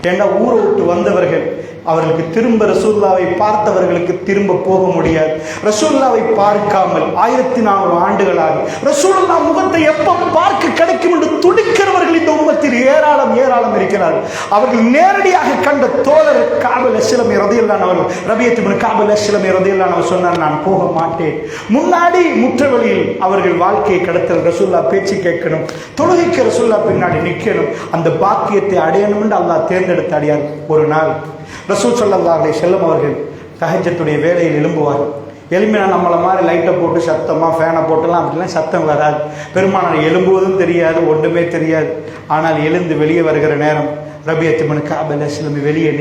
ஏன்னா ஊரை விட்டு வந்தவர்கள், அவர்களுக்கு திரும்ப ரசூலுல்லாவை பார்த்தவர்களுக்கு திரும்ப போக முடியாது. ரசூலுல்லாவை பார்க்காமல் 1400 ஆண்டுகளாக ரசூலுல்லாஹ் முகத்தை எப்ப பார்க்க கிடைக்கும் என்று துடிக்கிறவர்கள் இந்த உம்மத்தில் ஏராளம் இருக்கிறார்கள். அவர்கள் நேரடியாக கண்ட தோழர் கஅப் அல்-அஸ்லமி ரலியல்லாஹு அன்ஹு, ரபியத் இப்னு கஅப் அல்-அஸ்லமி ரலியல்லாஹு அன்ஹு சொன்னார், நான் போக மாட்டேன். முன்னாடி முற்றவெளியில் அவர்கள் வாழ்க்கையை கடத்தல், ரசூலுல்லாஹ் பேச்சு கேட்கணும், தொழுகைக்கு ரசூலுல்லாஹ் பின்னாடி நிற்கணும். அந்த பாக்கியத்தை அடையணும் என்று அல்லாஹ் தேர்ந்தெடுத்த அடியார். ஒரு நாள் ரசூல் ஸல்லல்லாஹு அலைஹி வஸல்லம் அவர்கள் தஹஜ்ஜுடைய வேளையில் எழும்புவார்கள். எலும்பினா நம்மளை மாதிரி லைட்டை போட்டு சத்தமாக ஃபேனை போட்டுலாம் அப்படிலாம் சத்தம் வராது. பெருமானார் எழும்புவதும் தெரியாது, ஒன்றுமே தெரியாது. ஆனால் எழுந்து வெளியே வருகிற நேரம் ரபியத் இப்னு கஅப் அல்-அஸ்லமி வெளியே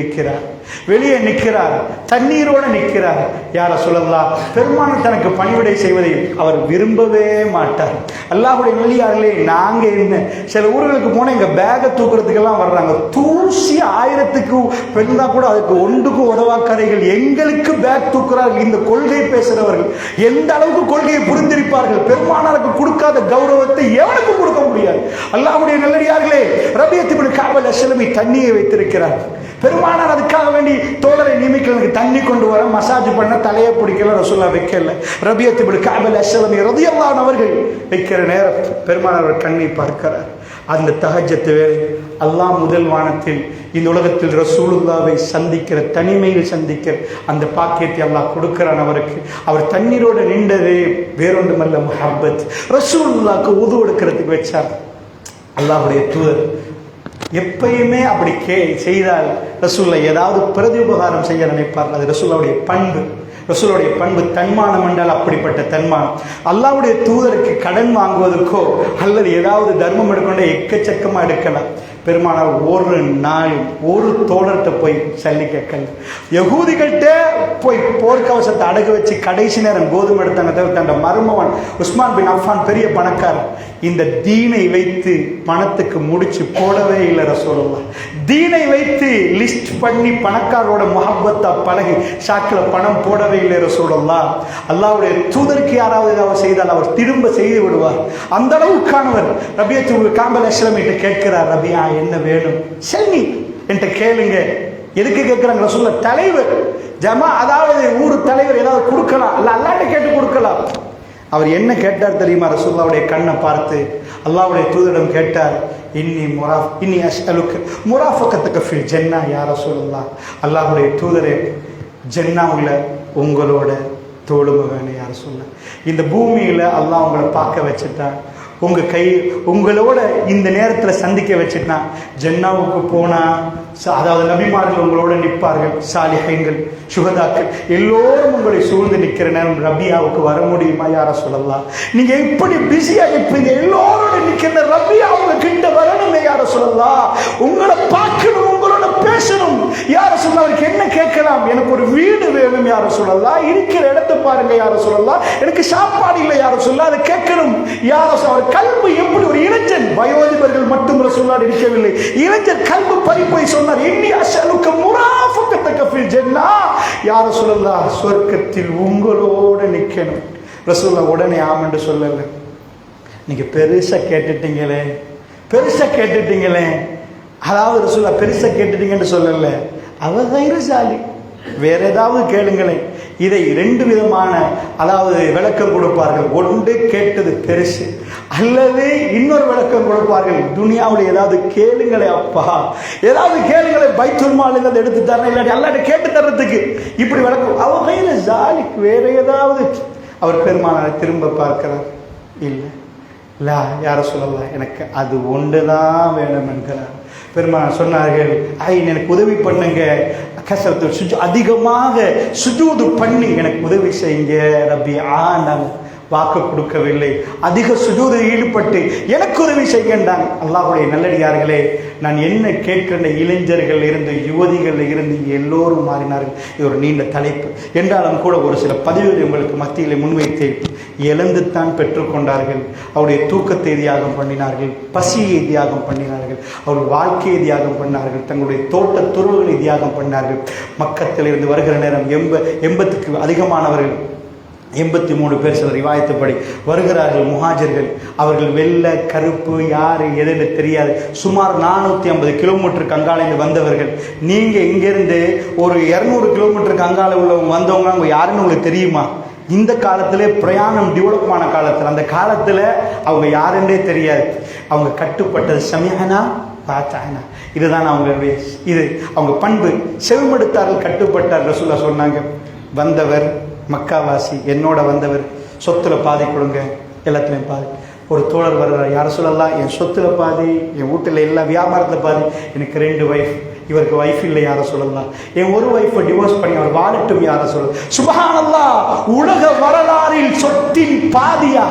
நிற்கிறார், தண்ணீரோடு நிற்கிறார். யா ரசூலல்லாஹ், பெருமானார் தனக்கு பணிவிடை செய்வதை அவர் விரும்பவே மாட்டார். அல்லாஹ்வுடைய நல்லடியார்களே, நாங்க என்ன சில ஊர்களுக்கு போனால் எங்க பேகை தூக்குறதுக்கெல்லாம் வர்றாங்க. தூசி 1000க்கு பெண்ணா கூட அதுக்கு ஒன்றுக்கும் உதவாக்கரைகள் எங்களுக்கு பேக் தூக்குறார்கள். இந்த கொள்கை பேசுறவர்கள் எந்த அளவுக்கு கொள்கையை புரிந்திருப்பார்கள். பெருமானாருக்கு கொடுக்காத கௌரவத்தை எவனுக்கு கொடுக்க முடியாது. அல்லாஹ்வுடைய நல்லடியார்களே, ரபியத் இப்னு கஅப் அல்-அஸ்லமி தண்ணியை வைத்திருக்கிறார். பெருமானார் அதுக்காக வேண்டி தோழரை நியமிக்கிறதுக்கு தண்ணி கொண்டு வர, மசாஜ் பண்ண, தலையை பிடிக்கல, ரசூலுல்லாஹ் வைக்கல. ரபியத் இப்னு கஅப் அல்-அஸ்லமி ரலியல்லாஹு அன்ஹு அவர்கள் வைக்கிற நேரம் பெருமானார் கண்ணை பார்க்கிறார். அந்த தஹஜ்ஜத் வேளை அல்லாஹ் முதல் வானத்தில் இந்த உலகத்தில் ரசூலுல்லாவை சந்திக்கிற, தனிமையில் சந்திக்கிற அந்த பாக்கியத்தை அல்லாஹ் கொடுக்கிறான் அவருக்கு. அவர் தண்ணீரோடு நின்றதே வேறொன்றுமல்ல, முஹப்பத். ரசூலுல்லாஹ்க்கு உது எடுக்கிறதுக்கு வச்சார். அல்லாஹ்வுடைய தூதர் எப்பயுமே அப்படி செய்தால் ரசூலுல்லாஹ் ஏதாவது பிரதி உபகாரம் செய்ய நினைப்பார். அது ரசூலுல்லாஹ்வுடைய பண்பு. ரசூலுடைய பண்பு தன்மானம் என்றால் அப்படிப்பட்ட தன்மானம். அல்லாஹ்வுடைய தூதருக்கு கடன் வாங்குவதற்கோ அல்லது ஏதாவது தர்மம் எடுக்கொண்டே எக்கச்சக்கமா எடுக்கலாம். பெருமானார் ஒரு நாள் ஒரு தோழர்கிட்ட போய் சல்லி கேட்கல. யகூதிகள்கிட்ட போய் போர்க்கவசத்தை அடகு வச்சு கடைசி நேரம் கோதுமை எடுத்தாங்க. தவிர அந்த மருமவன் உஸ்மான் பின் அஃபான் பெரிய பணக்காரர். இந்த தீனை வைத்து பணத்துக்கு முடிச்சு போடவே இல்லை ரசூலுல்லாஹ். தீனை வைத்து லிஸ்ட் பண்ணி பணக்காரோட முஹப்பத்தா பழகி ஷாக்கில் பணம் போடவே இல்லை ரசூலுல்லாஹ். அல்லாஹ்வுடைய தூதருக்கு யாராவது ஏதாவது செய்தால் அவர் திரும்ப செய்து விடுவார். அந்த அளவுக்கானவர். ரபியத்து காம்பல் அஸ்லமிட்ட கேட்கிறார், ரபியா என்ன வேணும் செல்வி என்கிட்ட கேளுங்க. எதுக்கு கேட்கிறாங்க ரசூலுல்லாஹ்? தலைவர் ஜமா, அதாவது ஊர் தலைவர் ஏதாவது கொடுக்கலாம், அல்ல அல்லாட்ட கேட்டு கொடுக்கலாம். அவர் என்ன கேட்டார் தெரியுமா? ரசூலுல்லாஹ்வுடைய கண்ணை பார்த்து அல்லாஹ்வுடைய தூதரிடம் கேட்டார், இன்னி அஸ்அலுக முராஃபகத்தக ஃபில் ஜன்னா யா ரசூலுல்லாஹ். அல்லாஹ்வுடைய தூதரே, ஜன்னாவுல உங்களோட தோளுமை வேணும் யா ரசூலுல்லாஹ். இந்த பூமியில அல்லாஹ் உங்களை பார்க்க வச்சுட்டான், உங்களோட இந்த நேரத்தில் சந்திக்க வச்சுட்டான். ஜன்னாவுக்கு போனா அதாவது நபிமார்கள் உங்களோட நிற்பார்கள், சாலிஹைன்கள், சுஹதாக்கள் எல்லோரும் உங்களை சூழ்ந்து நிற்கிற நேரம் ரபியாவுக்கு வர முடியுமா யா ரசூலுல்லாஹ்? நீங்க இப்படி பிஸியா நிற்பீங்க, எல்லோரோட நிற்கிற ரபியா அவங்க கிட்ட வரணுமே யா ரசூலுல்லாஹ். உங்களை பார்க்கணும், உங்களோட பேசணும் யா ரசூலுல்லாஹ். அவருக்கு என்ன கேட்கலாம்? எனக்கு ஒரு வீடு வேணும் யா ரசூலுல்லாஹ், இருக்கிற இடத்தை பாருங்க யா ரசூலுல்லாஹ், எனக்கு சாப்பாடு இல்லை யா ரசூலுல்லாஹ், அதை கேட்கணும் யா ரசூலுல்லாஹ். கல்பு எப்படி ஒரு இளைஞன், வயோதிபர்கள் மட்டும் ரசூலுல்லாஹ் இருக்கவில்லை, இளைஞர் கல்பு பறிப்பை சொன்னார். இன்னி அஸ்அலுக முராஃபகத்தக ஃபில் ஜன்னா யா ரசூலுல்லாஹ், சொர்க்கத்தில் உங்களோட நிக்கணும். ரசூலுல்லாஹ் உடனே ஆம் என்று சொல்லல. நீங்க பெருசா கேட்டுட்டீங்களே, பெருசா கேட்டுட்டீங்களே, அதாவது ரசூலுல்லாஹ் பெருசா கேட்டுட்டீங்கன்னு சொல்லல, அவ ஜாலி வேற ஏதாவது கேளுங்களேன். இதை ரெண்டு விதமான அதாவது விளக்கம் கொடுப்பார்கள். ஒன்று கேட்டது பெருசு, அல்லது இன்னொரு விளக்கம் கொடுப்பார்கள், துனியாவில் ஏதாவது கேளுங்களே அப்பா, ஏதாவது கேளுங்களே, பைத்துல் மால் ஏதாவது எடுத்து தரேன், இல்லாட்டி அல்லாட்ட கேட்டு தர்றதுக்கு இப்படி விளக்கம். அவங்க ஜாலி வேற ஏதாவது. அவர் பெருமானாரை திரும்ப பார்க்கிறார், இல்லை லா யார சொல்லலாம், எனக்கு அது ஒன்றுதான் வேணும் என்கிறார். பெருமானார் சொன்னார்கள், எனக்கு உதவி பண்ணுங்க, கசரத்து அதிகமாக சுஜூது பண்ணி எனக்கு உதவி செய்யுங்க ரப்பி. நான் வாக்கு கொடுக்கவில்லை, அதிக சுஜூது ஈடுபட்டு எனக்கு உதவி செய்கின்றான். அல்லாஹ்வுடைய நல்லடியார்களே, நான் என்ன கேட்கின்ற இளைஞர்கள் இருந்து யுவதிகள் இருந்து எல்லோரும் மாறினார்கள். இது ஒரு நீண்ட தலைப்பு என்றாலும் கூட ஒரு சில பதிவுகளை உங்களுக்கு மத்தியில் முன்வைத்து இழந்துத்தான் பெற்றுக்கொண்டார்கள். அவருடைய தூக்கத்தை தியாகம் பண்ணினார்கள், பசியை தியாகம் பண்ணினார்கள், அவருடைய வாழ்க்கையை தியாகம் பண்ணார்கள், தங்களுடைய தோட்ட துறவுகளை தியாகம் பண்ணார்கள். மக்கத்தில் இருந்து வருகிற நேரம் 80க்கு அதிகமானவர்கள், 83 பேர் சில ரிவாயத்துப்படி வருகிறார்கள் முஹாஜிர்கள். அவர்கள் வெள்ளை கருப்பு யாரு எதுன்னு தெரியாது, சுமார் 450 கிலோமீட்டருக்கு அங்காலைந்து வந்தவர்கள். நீங்க இங்கிருந்து ஒரு 200 கிலோமீட்டருக்கு அங்கால உள்ளவங்க வந்தவங்க அவங்க யாருன்னு உங்களுக்கு தெரியுமா? இந்த காலத்திலே பிரயாணம் டெவலப்மான காலத்தில், அந்த காலத்தில் அவங்க யாருன்றே தெரியாது. அவங்க கட்டுப்பட்டது சமியனா பார்த்தானா, இதுதான் அவங்களுடைய இது அவங்க பண்பு. செவிமடுத்தார்கள், கட்டுப்பட்டார். ரசூலுல்லாஹ் சொன்னாங்க, வந்தவர் மக்காவாசி, என்னோட வந்தவர், சொத்துல பாதி கொடுங்க, எல்லாத்துலேயும் பாதி. ஒரு தோழர் வர்றார், யார சொல்லலாம், என் சொத்துல பாதி, என் வீட்டில் எல்லா வியாபாரத்தில் பாதி, எனக்கு 2 வைஃப், இவருக்கு வைஃப் இல்லை யார சொல்லலாம், என் ஒரு வைஃபை டிவோர்ஸ் பண்ணி அவர் வாழட்டும் யார சொல்லலாம். சுப்ஹானல்லாஹ், உலக வரலாறில் சொத்தின் பாதியா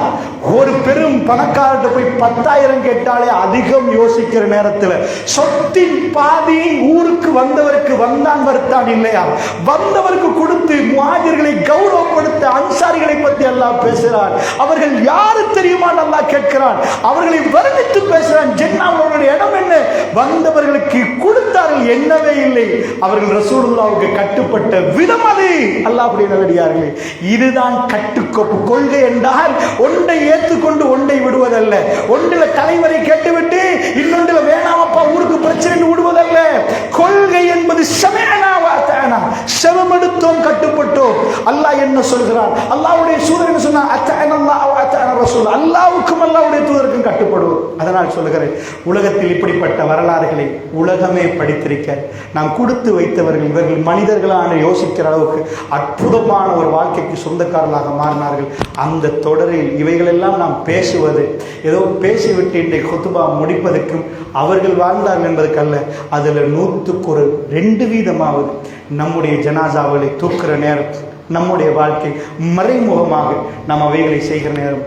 ஒரு பெரும் பணக்காரர்கிட்ட போய் 10,000 கேட்டாலே அதிகம் யோசிக்கிற நேரத்தில் சொத்தின் பாதி ஊருக்கு வந்தவருக்கு வந்தான் வருத்தான் இல்லையா, வந்தவருக்கு கொடுத்து முஹாஜிர்களை கௌரவப்படுத்த அன்சாரிகளை பற்றி அல்லாஹ் பேசுகிறார். அவர்கள் யாரு தெரியுமா அல்லாஹ் கேட்கிறான், அவர்களை வர்ணித்து பேசுகிறான். ஜன்னாவுடைய இடம் என்ன, வந்தவர்களுக்கு கொடுத்தார்கள், என்னவே இல்லை. அவர்கள் ரசூலுல்லாஹ்வுக்கு கட்டுப்பட்ட விதம் அது. அல்லாஹ் அப்படி நல்லடியார்களே, இதுதான் கட்டுக்கோப்பு. கொள்கை என்றால் ஒன்றை ஏற்றுக்கொண்டு ஒன்றை விடுவதல்ல, ஒன்றில் தலைவரை கேட்டுவிட்டு இன்னொன்றில் வேணாமப்பா ஊருக்கு பிரச்சனை விடுவதல்ல. கொள்கை என்பது செவமெடுத்தோம், கட்டுப்பட்டோம். அல்லாஹ் என்ன சொல்கிறான், அல்லாஹ்வுடைய சூதர் என்ன சொன்னா, ரசூல், அல்லாஹ்வுக்கும் அல்லாஹ்வுடைய தூதருக்கும் கட்டுப்படுவது. அதனால் சொல்லுகிறேன், உலகத்தில் இப்படிப்பட்ட வரலாறுகளை உலகமே படித்திருக்க நாம் கொடுத்து வைத்தவர்கள். இவர்கள் மனிதர்களான யோசிக்கிற அளவுக்கு அற்புதமான ஒரு வாழ்க்கைக்கு சொந்தக்காரர்களாக மாறினார்கள். அந்த தொடரில் இவைகளெல்லாம் நாம் பேசுவது ஏதோ பேசிவிட்டு இன்றைக்கு குத்துபா முடிப்பதற்கும் அவர்கள் வாழ்ந்தார்கள் என்பதற்கல்ல. அதில் 100% நம்முடைய ஜனாசாவலை தூக்குற நேரம், நம்முடைய வாழ்க்கை மறைமுகமாக நாம் அவைகளை செய்கிற நேரம்,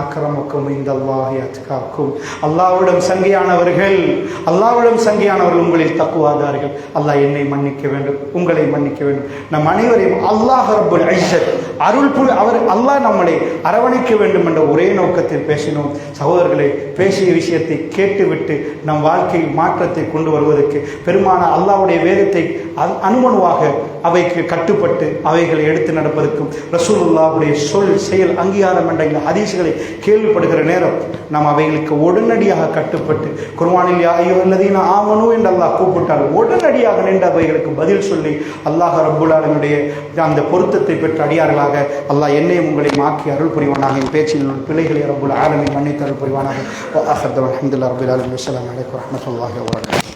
அக்ரமக்கும் இந்தல்லாஹி அத்காக்கும், அல்லாஹ்விடம் சங்கையானவர்கள், அல்லாஹ்விடம் சங்கையானவர்கள் உங்களில் தக்குவாதார்கள். அல்லாஹ் என்னை மன்னிக்க வேண்டும், உங்களை மன்னிக்க வேண்டும், நம் அனைவரையும் அல்லாஹ் ரப்புல் இஸ்ஸத் அருள் அவர் அல்லாஹ் நம்மளை அரவணைக்க வேண்டும் என்ற ஒரே நோக்கத்தில் பேசினோம். சகோதரர்களை, பேசிய விஷயத்தை கேட்டுவிட்டு நம் வாழ்க்கையில் மாற்றத்தை கொண்டு வருவதற்கு பெருமான அல்லாஹ்வுடைய வேதத்தை அனுமனுவாக அவைக்கு கட்டுப்பட்டு அவைகளை எடுத்து நடப்பதற்கும் ரசூலுல்லாஹ்வுடைய சொல் செயல் அங்கீகாரம் என்ற இந்த ஹதீஸ்களை கேள்விப்படுகிற நேரம் நாம் அவைகளுக்கு உடனடியாக கட்டுப்பட்டு குர்ஆனில் யா அய்யுஹல்லதீன ஆமனூ என்று அல்லாஹ் கூப்பிட்டால் உடனடியாக நின்று அவைகளுக்கு பதில் சொல்லி அல்லாஹ் ரப்புல் ஆலமீனுடைய அந்த பொருத்தத்தை பெற்ற அடியார்களாக அல்லாஹ் என்னையும் உங்களையும் ஆக்கி அருள் புரிவானாக. என் பேச்சில் பிள்ளைகளை ரப்புல் ஆலமீன் மன்னித்து அருள் புரிவானாக. அல்ஹம்துலில்லாஹி ரப்பில் ஆலமீன். அஸ்ஸலாமு அலைக்கும் வரஹ்மத்துல்லாஹி வபரகாத்துஹு.